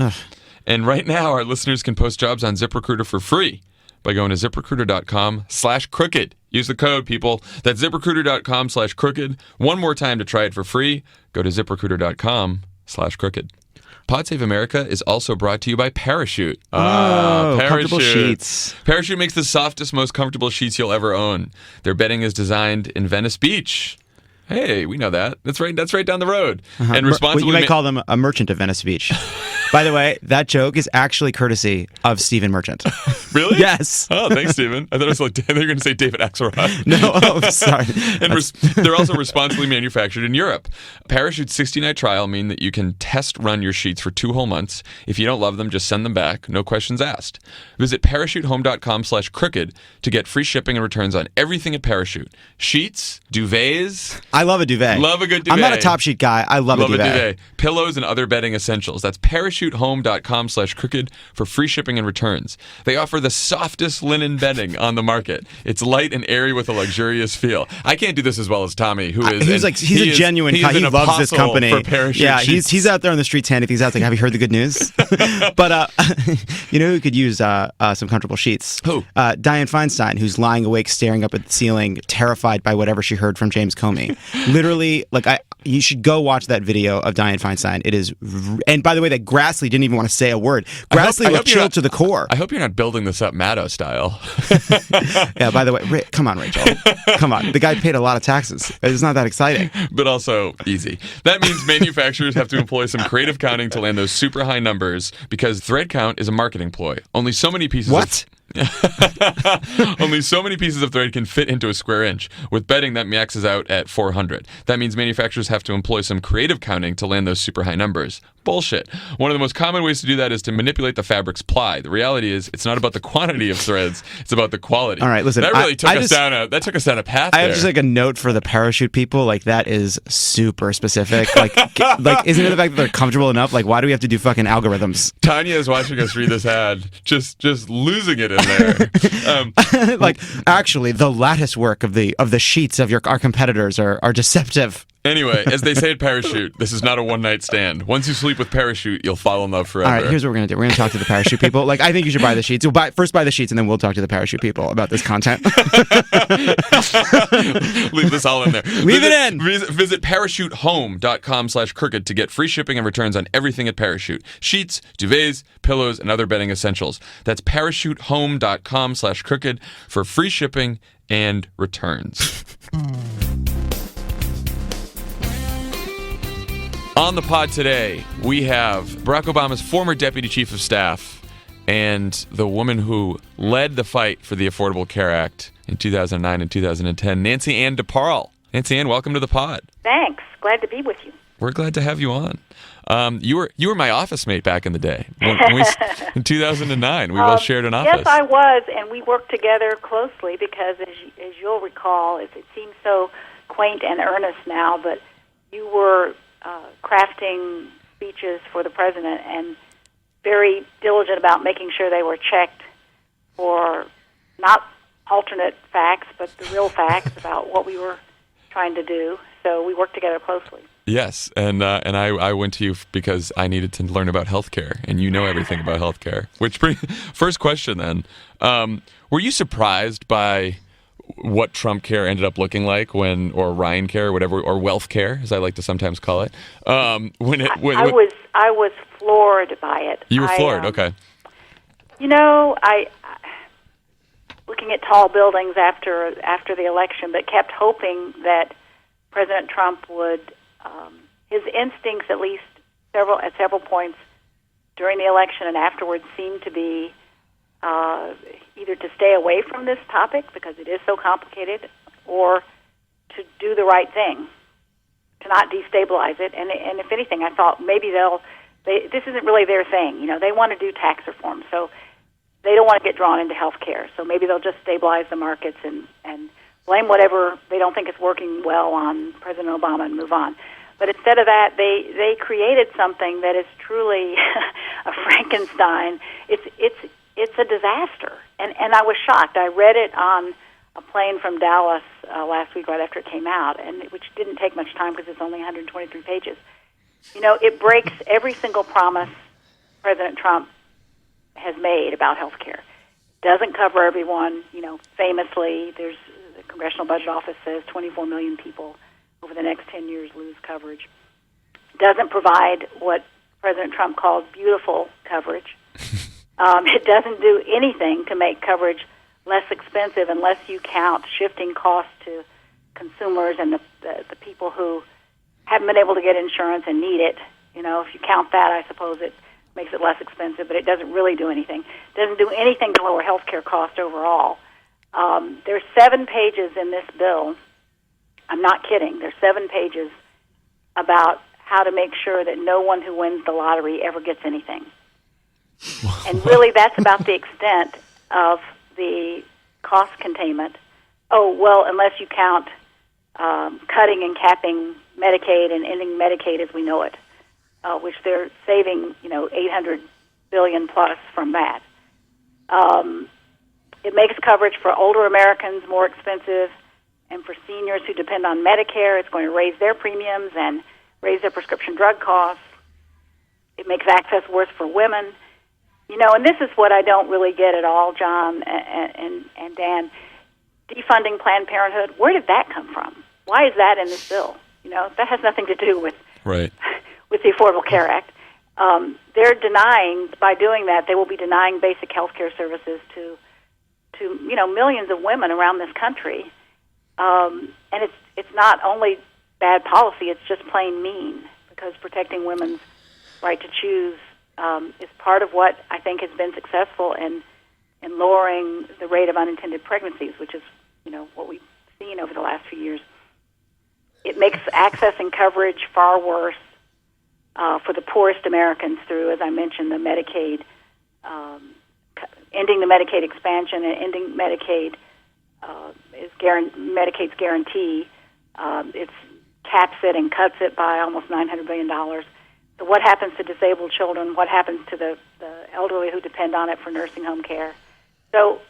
And right now, our listeners can post jobs on ZipRecruiter for free by going to ZipRecruiter.com/crooked. Use the code, people. That's ZipRecruiter.com/crooked. One more time to try it for free. Go to ZipRecruiter.com/crooked. Pod Save America is also brought to you by Parachute. Parachute. Comfortable sheets. Parachute makes the softest, most comfortable sheets you'll ever own. Their bedding is designed in Venice Beach. Hey, we know that. That's right down the road. And responsibly, you might call them a merchant of Venice Beach. By the way, that joke is actually courtesy of Stephen Merchant. Really? Yes. Oh, thanks, Stephen. I thought you were going to say David Axelrod. No, sorry. And they're also responsibly manufactured in Europe. Parachute's 60-night trial mean that you can test run your sheets for 2 whole months. If you don't love them, just send them back. No questions asked. Visit parachutehome.com/crooked to get free shipping and returns on everything at Parachute. Sheets, duvets. I love a duvet. Love a good duvet. I'm not a top sheet guy. I love a duvet. Pillows and other bedding essentials. That's parachutehome.com/crooked for free shipping and returns. They offer the softest linen bedding on the market. It's light and airy with a luxurious feel. I can't do this as well as Tommy, who is. He's a genuine. He loves this company. For Parachute sheets. He's out there on the streets handing things out. Like, have you heard the good news? But you know who could use some comfortable sheets? Who? Dianne Feinstein, who's lying awake, staring up at the ceiling, terrified by whatever she heard from James Comey. Literally, you should go watch that video of Dianne Feinstein. It is, and by the way, that Grassley didn't even want to say a word. Grassley looked chilled to the core. I hope you're not building this up Maddow style. Yeah, by the way, come on, Rachel. Come on. The guy paid a lot of taxes. It's not that exciting. But also easy. That means manufacturers have to employ some creative counting to land those super high numbers because thread count is a marketing ploy. Only so many pieces Only so many pieces of thread can fit into a square inch. With bedding, that maxes out at 400. That means manufacturers have to employ some creative counting to land those super high numbers. Bullshit. One of the most common ways to do that is to manipulate the fabric's ply. The reality is, it's not about the quantity of threads; it's about the quality. All right, listen. That really took us down a path. I have just like a note for the parachute people. Like that is super specific. Like isn't it the fact that they're comfortable enough? Like, why do we have to do fucking algorithms? Tanya is watching us read this ad, just losing it in there. Like, actually, the lattice work of the sheets of our competitors are deceptive. Anyway, as they say at Parachute, this is not a one-night stand. Once you sleep with Parachute, you'll fall in love forever. All right, here's what we're going to do. We're going to talk to the Parachute people. Like, I think you should buy the sheets. First buy the sheets, and then we'll talk to the Parachute people about this content. Leave this all in there. Leave it in. Visit parachutehome.com/crooked to get free shipping and returns on everything at Parachute. Sheets, duvets, pillows, and other bedding essentials. That's parachutehome.com/crooked for free shipping and returns. On the pod today, we have Barack Obama's former deputy chief of staff and the woman who led the fight for the Affordable Care Act in 2009 and 2010, Nancy Ann DeParle. Nancy Ann, welcome to the pod. Thanks. Glad to be with you. We're glad to have you on. You were my office mate back in the day. In 2009, we both shared an office. Yes, I was, and we worked together closely because, as you'll recall, it seems so quaint and earnest now, but you were crafting speeches for the president and very diligent about making sure they were checked for not alternate facts, but the real facts about what we were trying to do. So we worked together closely. Yes, and I went to you because I needed to learn about healthcare, and you know everything about healthcare. First question then, were you surprised by what Trump care ended up looking like or Ryan care, whatever, or wealth care, as I like to sometimes call it? I was floored by it. You were floored, okay. You know, I looking at tall buildings after the election, but kept hoping that President Trump would, his instincts at least at several points during the election and afterwards seemed to be either to stay away from this topic because it is so complicated, or to do the right thing, to not destabilize it. And if anything, I thought maybe this isn't really their thing. You know, they want to do tax reform, so they don't want to get drawn into health care. So maybe they'll just stabilize the markets and blame whatever they don't think is working well on President Obama and move on. But instead of that, they created something that is truly a Frankenstein. It's a disaster, and I was shocked. I read it on a plane from Dallas last week, right after it came out, which didn't take much time because it's only 123 pages. You know, it breaks every single promise President Trump has made about health care. Doesn't cover everyone. You know, famously, the Congressional Budget Office says 24 million people over the next 10 years lose coverage. Doesn't provide what President Trump calls beautiful coverage. It doesn't do anything to make coverage less expensive unless you count shifting costs to consumers and the people who haven't been able to get insurance and need it. You know, if you count that, I suppose it makes it less expensive, but it doesn't really do anything. It doesn't do anything to lower health care costs overall. There's 7 pages in this bill. I'm not kidding. There's 7 pages about how to make sure that no one who wins the lottery ever gets anything. And really, that's about the extent of the cost containment. Oh, well, unless you count cutting and capping Medicaid and ending Medicaid as we know it, which they're saving, $800 billion plus from that. It makes coverage for older Americans more expensive, and for seniors who depend on Medicare, it's going to raise their premiums and raise their prescription drug costs. It makes access worse for women. And this is what I don't really get at all, John and Dan. Defunding Planned Parenthood, where did that come from? Why is that in this bill? That has nothing to do with right. with the Affordable Care Act. They're denying, by doing that, they will be denying basic health care services to millions of women around this country. And it's not only bad policy, it's just plain mean, because protecting women's right to choose is part of what I think has been successful in lowering the rate of unintended pregnancies, which is what we've seen over the last few years. It makes access and coverage far worse for the poorest Americans through, as I mentioned, the Medicaid, ending the Medicaid expansion and ending Medicaid Medicaid's guarantee. It caps it and cuts it by almost $900 billion. So what happens to disabled children? What happens to the elderly who depend on it for nursing home care? So,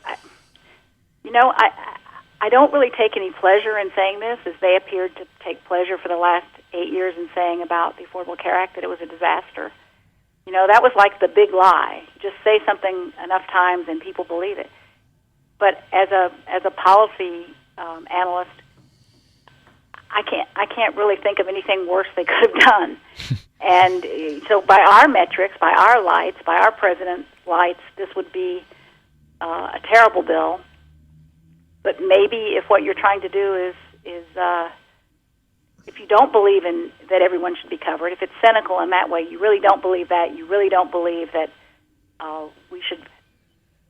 I don't really take any pleasure in saying this, as they appeared to take pleasure for the last 8 years in saying about the Affordable Care Act that it was a disaster. That was like the big lie. Just say something enough times and people believe it. But as a policy analyst, I can't really think of anything worse they could have done. And so by our metrics, by our lights, by our president's lights, this would be a terrible bill. But maybe if what you're trying to do is if you don't believe in that everyone should be covered, if it's cynical in that way, you really don't believe that, you really don't believe that we should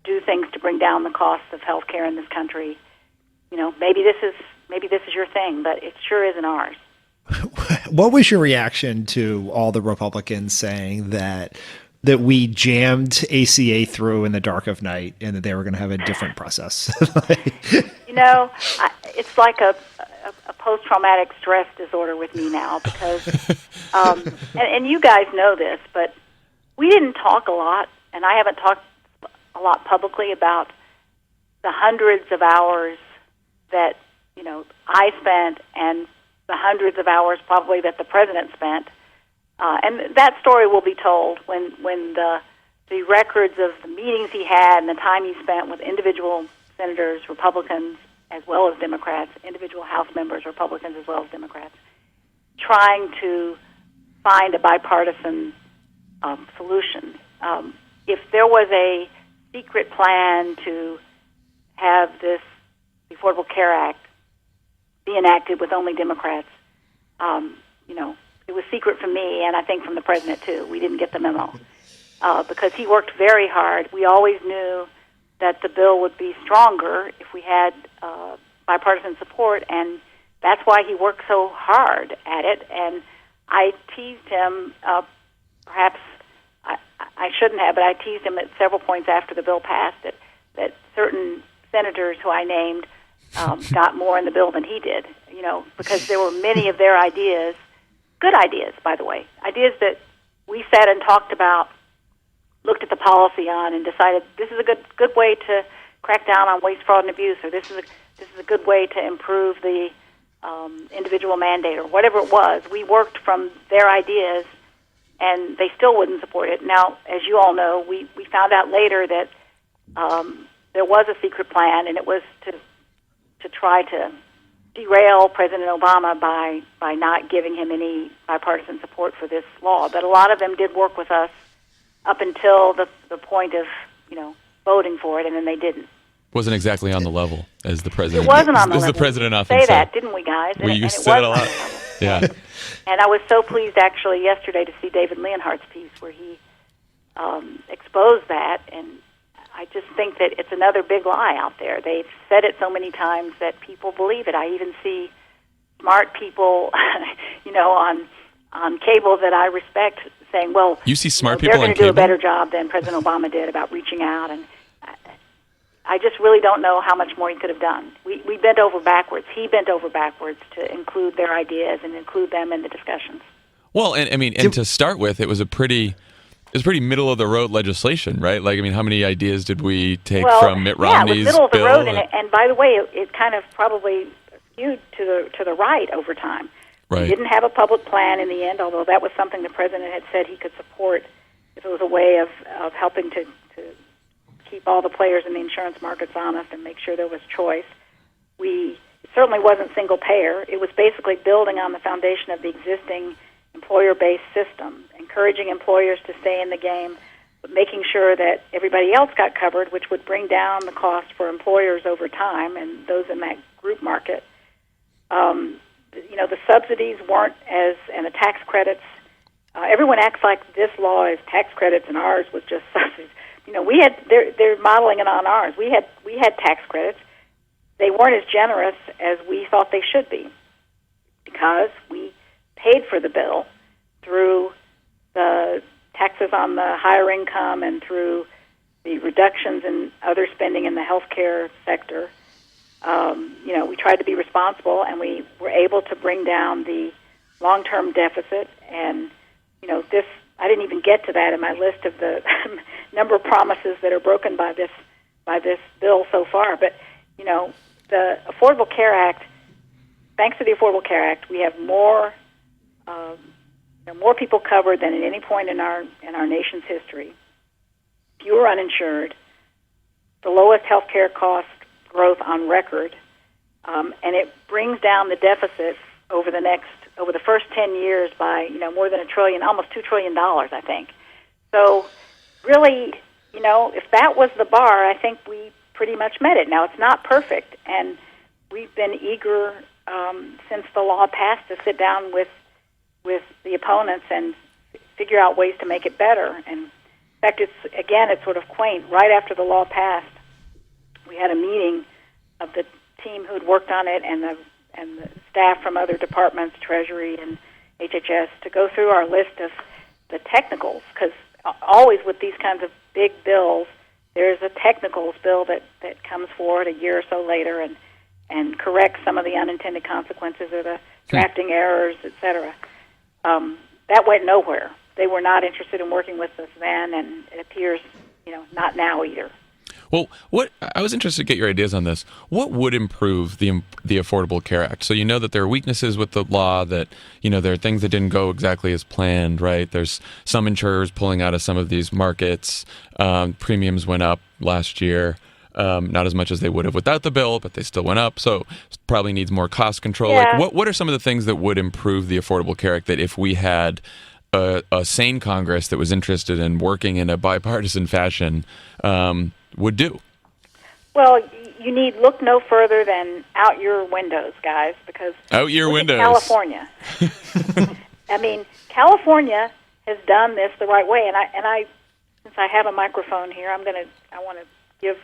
do things to bring down the cost of health care in this country, maybe this is your thing, but it sure isn't ours. What was your reaction to all the Republicans saying that we jammed ACA through in the dark of night and that they were going to have a different process? It's like a post-traumatic stress disorder with me now because, and you guys know this, but we didn't talk a lot, and I haven't talked a lot publicly about the hundreds of hours that, I spent and the hundreds of hours probably that the president spent. And that story will be told when the records of the meetings he had and the time he spent with individual senators, Republicans as well as Democrats, individual House members, Republicans as well as Democrats, trying to find a bipartisan solution. If there was a secret plan to have this Affordable Care Act be enacted with only Democrats, it was secret from me, and I think from the president, too. We didn't get the memo because he worked very hard. We always knew that the bill would be stronger if we had bipartisan support, and that's why he worked so hard at it. And I teased him, perhaps I shouldn't have, but I teased him at several points after the bill passed that certain senators who I named got more in the bill than he did, because there were many of their ideas, good ideas, by the way, ideas that we sat and talked about, looked at the policy on, and decided this is a good way to crack down on waste, fraud, and abuse, or this is a good way to improve the individual mandate, or whatever it was. We worked from their ideas, and they still wouldn't support it. Now, as you all know, we found out later that there was a secret plan, and it was to try to derail President Obama by not giving him any bipartisan support for this law. But a lot of them did work with us up until the point of voting for it, and then they didn't. Wasn't exactly on the level as the president. It wasn't on the level. As the president often say said. That, didn't we, guys? You said it a lot. Yeah. And I was so pleased actually yesterday to see David Leonhardt's piece where he exposed that, and I just think that it's another big lie out there. They've said it so many times that people believe it. I even see smart people, on cable that I respect saying, well, you see smart they're people going on to do cable? a better job than President Obama did about reaching out, and I just really don't know how much more he could have done. We bent over backwards. He bent over backwards to include their ideas and include them in the discussions. Well, and to start with, it was pretty middle of the road legislation, right? Like, how many ideas did we take from Mitt Romney's it was middle of the bill? road, and by the way, it kind of probably skewed to the right over time. Right. We didn't have a public plan in the end, although that was something the president had said he could support if it was a way of helping to keep all the players in the insurance markets honest and make sure there was choice. It certainly wasn't single payer. It was basically building on the foundation of the existing employer-based system, encouraging employers to stay in the game, but making sure that everybody else got covered, which would bring down the cost for employers over time and those in that group market. The subsidies weren't and the tax credits. Everyone acts like this law is tax credits and ours was just subsidies. They're modeling it on ours. We had tax credits. They weren't as generous as we thought they should be because we paid for the bill through the taxes on the higher income and through the reductions in other spending in the healthcare sector. We tried to be responsible, and we were able to bring down the long-term deficit. And this, I didn't even get to that in my list of the number of promises that are broken by this bill so far. But the Affordable Care Act. Thanks to the Affordable Care Act, we have more people covered than at any point in our nation's history. Fewer uninsured, the lowest health care cost growth on record, and it brings down the deficit over the first 10 years by more than $1 trillion, almost $2 trillion, I think. So really, if that was the bar, I think we pretty much met it. Now it's not perfect, and we've been eager since the law passed to sit down with the opponents and figure out ways to make it better. And in fact, it's sort of quaint. Right after the law passed, we had a meeting of the team who'd worked on it and the staff from other departments, Treasury and HHS, to go through our list of the technicals, because always with these kinds of big bills, there's a technicals bill that comes forward a year or so later and corrects some of the unintended consequences or the drafting errors, et cetera. That went nowhere. They were not interested in working with us then, and it appears, not now either. Well, I was interested to get your ideas on this. What would improve the Affordable Care Act? So that there are weaknesses with the law, that there are things that didn't go exactly as planned, right? There's some insurers pulling out of some of these markets. Premiums went up last year, not as much as they would have without the bill, but they still went up. So it probably needs more cost control. Yeah. Like, what are some of the things that would improve the Affordable Care Act that if we had a sane Congress that was interested in working in a bipartisan fashion would do? Well, you need look no further than out your windows, guys, because out your windows. California. I mean, California has done this the right way, and I since I have a microphone here, I want to give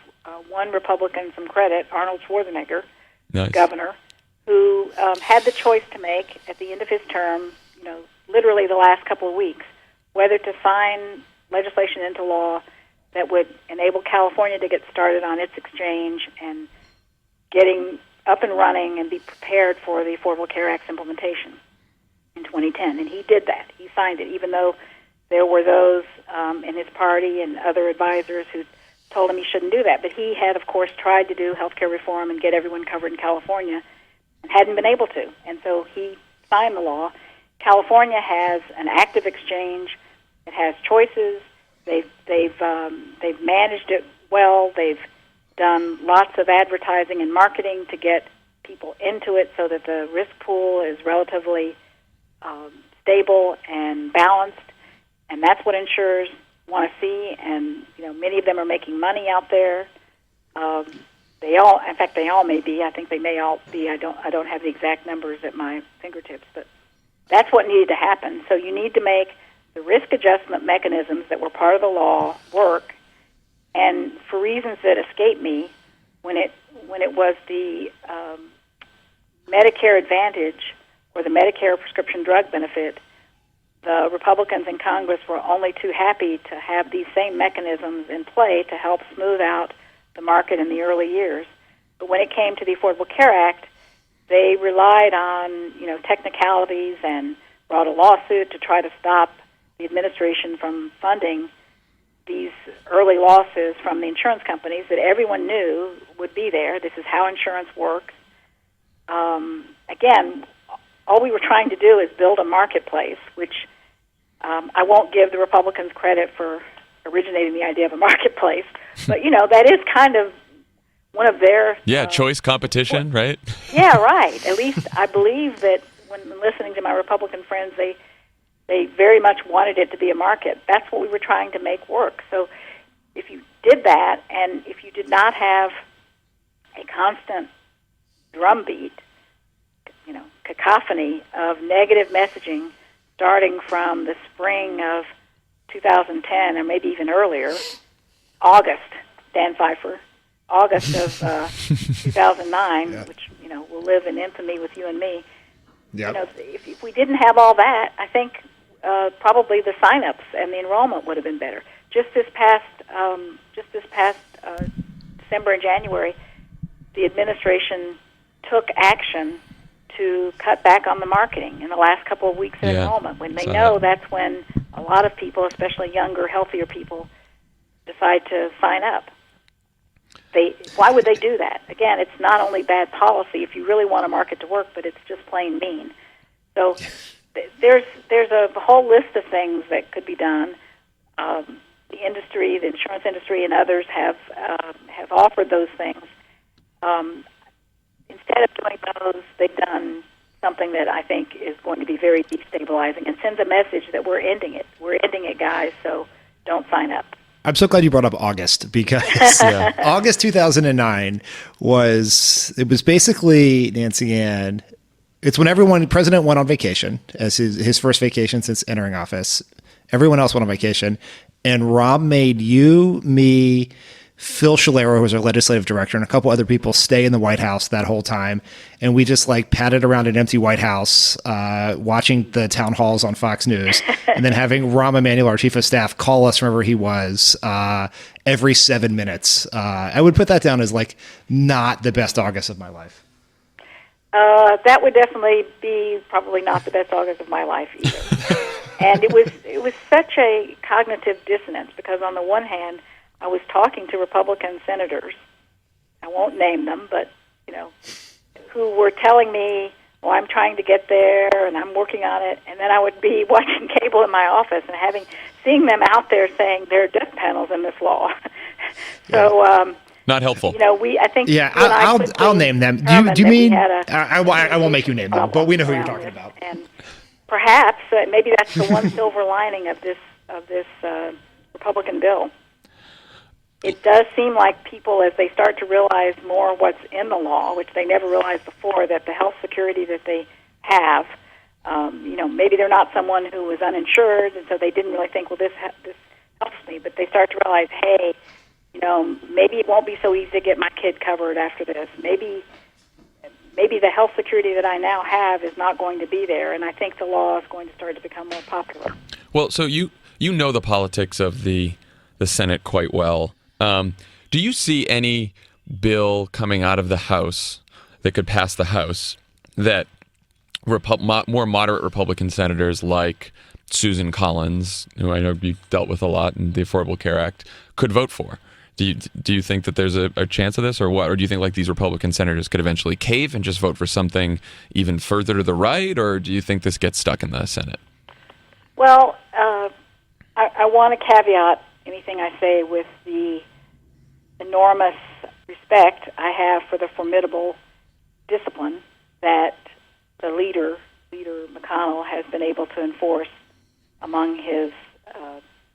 one Republican some credit, Arnold Schwarzenegger, nice. governor, who had the choice to make at the end of his term, literally the last couple of weeks, whether to sign legislation into law that would enable California to get started on its exchange and getting up and running and be prepared for the Affordable Care Act's implementation in 2010. And he did that. He signed it, even though there were those in his party and other advisors who told him he shouldn't do that. But he had, of course, tried to do health care reform and get everyone covered in California and hadn't been able to. And so he signed the law. California has an active exchange. It has choices. They've managed it well. They've done lots of advertising and marketing to get people into it so that the risk pool is relatively stable and balanced, and that's what insurers want to see. And many of them are making money out there. They all may be. I think they may all be. I don't have the exact numbers at my fingertips, but that's what needed to happen. So you need to make the risk adjustment mechanisms that were part of the law work, and for reasons that escape me, when it was the Medicare Advantage or the Medicare prescription drug benefit, the Republicans in Congress were only too happy to have these same mechanisms in play to help smooth out the market in the early years. But when it came to the Affordable Care Act, they relied on technicalities and brought a lawsuit to try to stop the administration from funding these early losses from the insurance companies that everyone knew would be there. This is how insurance works. Again, all we were trying to do is build a marketplace, which I won't give the Republicans credit for originating the idea of a marketplace, but that is kind of one of their choice competition, right? Yeah, right. At least I believe that when listening to my Republican friends, they very much wanted it to be a market. That's what we were trying to make work. So if you did that, and if you did not have a constant drumbeat, cacophony of negative messaging starting from the spring of 2010, or maybe even earlier, August, Dan Pfeiffer, August of 2009, which, will live in infamy with you and me. Yep. If we didn't have all that, I think probably the sign-ups and the enrollment would have been better. Just this past December and January, the administration took action to cut back on the marketing in the last couple of weeks of enrollment, when they know that's when a lot of people, especially younger, healthier people, decide to sign up. Why would they do that? Again, it's not only bad policy if you really want a market to work, but it's just plain mean. So there's a whole list of things that could be done. The industry, the insurance industry, and others have offered those things. Instead of doing those, they've done something that I think is going to be very destabilizing and sends a message that we're ending it. We're ending it, guys, so don't sign up. I'm so glad you brought up August, because August 2009 was basically, Nancy Ann, it's when president went on vacation, as his first vacation since entering office. Everyone else went on vacation, and Rob made you, me, Phil Shalero, who was our legislative director, and a couple other people stay in the White House that whole time. And we just padded around an empty White House, watching the town halls on Fox News, and then having Rahm Emanuel, our chief of staff, call us wherever he was every 7 minutes. I would put that down as not the best August of my life. That would definitely be probably not the best August of my life either. And it was such a cognitive dissonance, because on the one hand, I was talking to Republican senators, I won't name them, but, who were telling me, well, I'm trying to get there and I'm working on it. And then I would be watching cable in my office and seeing them out there saying there are death panels in this law. So, not helpful. I think. Yeah, I'll name them. Do you mean? I won't make you name them, but we know who you're talking about. And perhaps maybe that's the one silver lining of this Republican bill. It does seem like people, as they start to realize more what's in the law, which they never realized before, that the health security that they have, maybe they're not someone who was uninsured, and so they didn't really think, well, this helps me. But they start to realize, hey, maybe it won't be so easy to get my kid covered after this. Maybe the health security that I now have is not going to be there, and I think the law is going to start to become more popular. Well, so you know the politics of the Senate quite well. Do you see any bill coming out of the House that could pass the House that more moderate Republican senators like Susan Collins, who I know you dealt with a lot in the Affordable Care Act, could vote for? Do you think that there's a chance of this, or what? Or do you think these Republican senators could eventually cave and just vote for something even further to the right, or do you think this gets stuck in the Senate? Well, I want to caveat anything I say with the enormous respect I have for the formidable discipline that the leader McConnell, has been able to enforce among his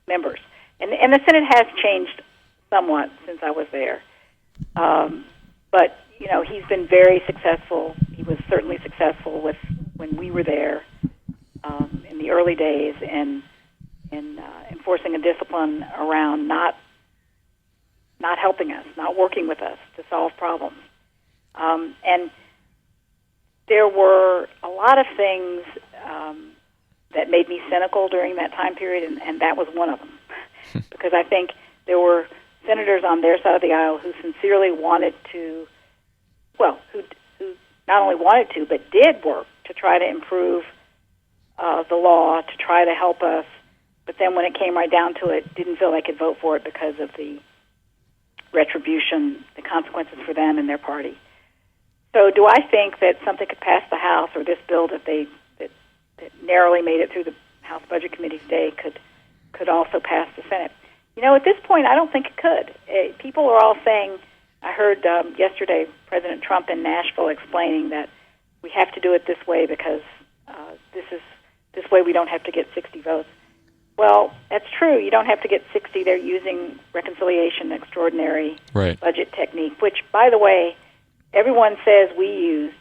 members. And the Senate has changed somewhat since I was there. But, he's been very successful. He was certainly successful when we were there in the early days in enforcing a discipline around not helping us, not working with us to solve problems. And there were a lot of things that made me cynical during that time period, and that was one of them. Because I think there were senators on their side of the aisle who sincerely wanted to, who not only wanted to, but did work to try to improve the law, to try to help us, but then when it came right down to it, didn't feel they could vote for it because of the retribution, the consequences for them and their party. So do I think that something could pass the House, or this bill that narrowly made it through the House Budget Committee today could also pass the Senate? At this point, I don't think it could. People are all saying, I heard yesterday President Trump in Nashville explaining that we have to do it this way because this way we don't have to get 60 votes. Well, that's true. You don't have to get 60. They're using reconciliation extraordinary budget technique, which, by the way, everyone says we used.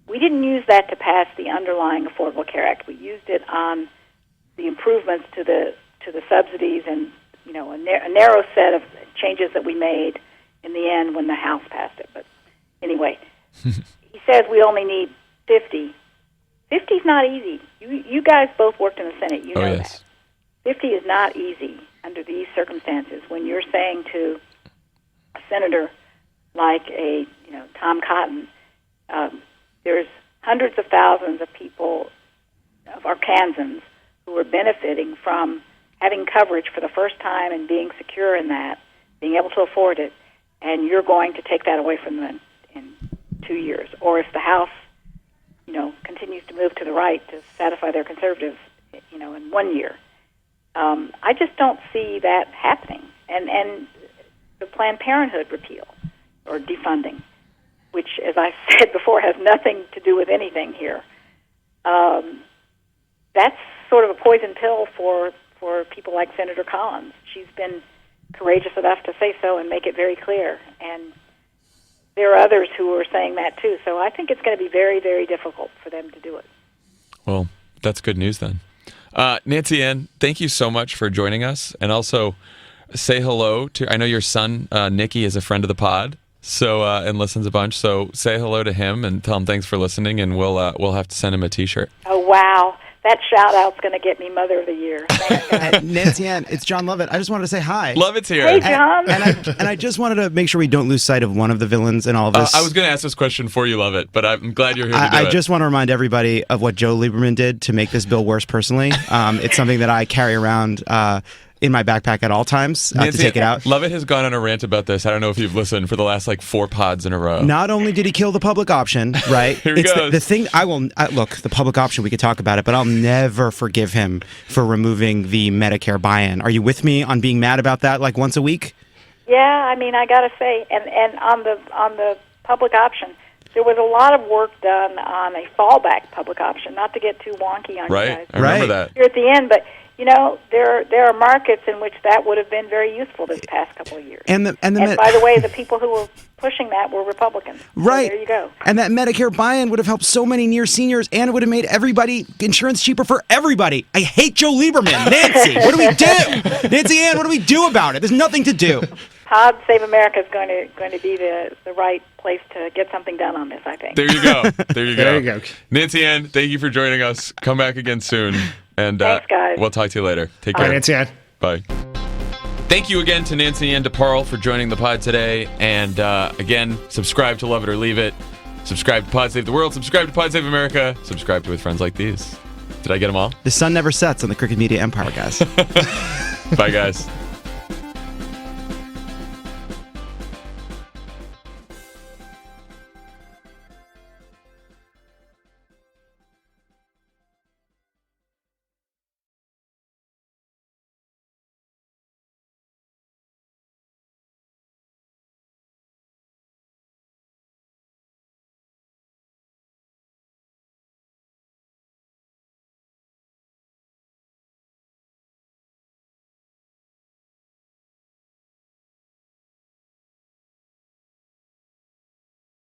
We didn't use that to pass the underlying Affordable Care Act. We used it on the improvements to the subsidies and a narrow set of changes that we made in the end when the House passed it. But anyway, he says we only need 50. 50 is not easy. You guys both worked in the Senate. You know yes. that. 50 is not easy under these circumstances when you're saying to a senator like Tom Cotton, there's hundreds of thousands of people, of Arkansans, who are benefiting from having coverage for the first time and being secure in that, being able to afford it, and you're going to take that away from them in 2 years. Or if the House, continues to move to the right to satisfy their conservatives, in 1 year. I just don't see that happening. And the Planned Parenthood repeal or defunding, which, as I said before, has nothing to do with anything here. That's sort of a poison pill for people like Senator Collins. She's been courageous enough to say so and make it very clear. And there are others who are saying that too. So I think it's going to be very, very difficult for them to do it. Well, that's good news then. Nancy Ann, thank you so much for joining us. And also say hello to, I know your son, Nicky, is a friend of the pod. So and listens a bunch. So say hello to him and tell him thanks for listening, and we'll have to send him a T-shirt. Oh, wow. That shout-out's going to get me Mother of the Year. Thanks, guys. Nancy Ann, it's Jon Lovett. I just wanted to say hi. Lovett's here. Hey, John. And I just wanted to make sure we don't lose sight of one of the villains in all of this. I was going to ask this question for you, Lovett, but I'm glad you're here to do it. I just want to remind everybody of what Joe Lieberman did to make this bill worse personally. It's something that I carry around in my backpack at all times to take it out. Lovett has gone on a rant about this. I don't know if you've listened for the last 4 pods in a row. Not only did he kill the public option, right? Here he goes. The thing look, the public option, we could talk about it, but I'll never forgive him for removing the Medicare buy-in. Are you with me on being mad about that once a week? Yeah, I mean, I got to say, and on the public option, there was a lot of work done on a fallback public option, not to get too wonky on you guys. I remember that. Here at the end, but there are markets in which that would have been very useful this past couple of years. And by the way, the people who were pushing that were Republicans. Right. So there you go. And that Medicare buy-in would have helped so many near seniors, and it would have made insurance cheaper for everybody. I hate Joe Lieberman. Nancy, what do we do? Nancy Ann, what do we do about it? There's nothing to do. Pod Save America is going to be the right place to get something done on this, I think. There you go. There you go. There you go. Nancy Ann, thank you for joining us. Come back again soon. And thanks, guys. We'll talk to you later. Take care. Bye, Nancy Ann. Bye. Thank you again to Nancy Ann DeParle for joining the pod today. And again, subscribe to Love It or Leave It. Subscribe to Pod Save the World. Subscribe to Pod Save America. Subscribe to With Friends Like These. Did I get them all? The sun never sets on the Crooked Media Empire, guys. Bye, guys.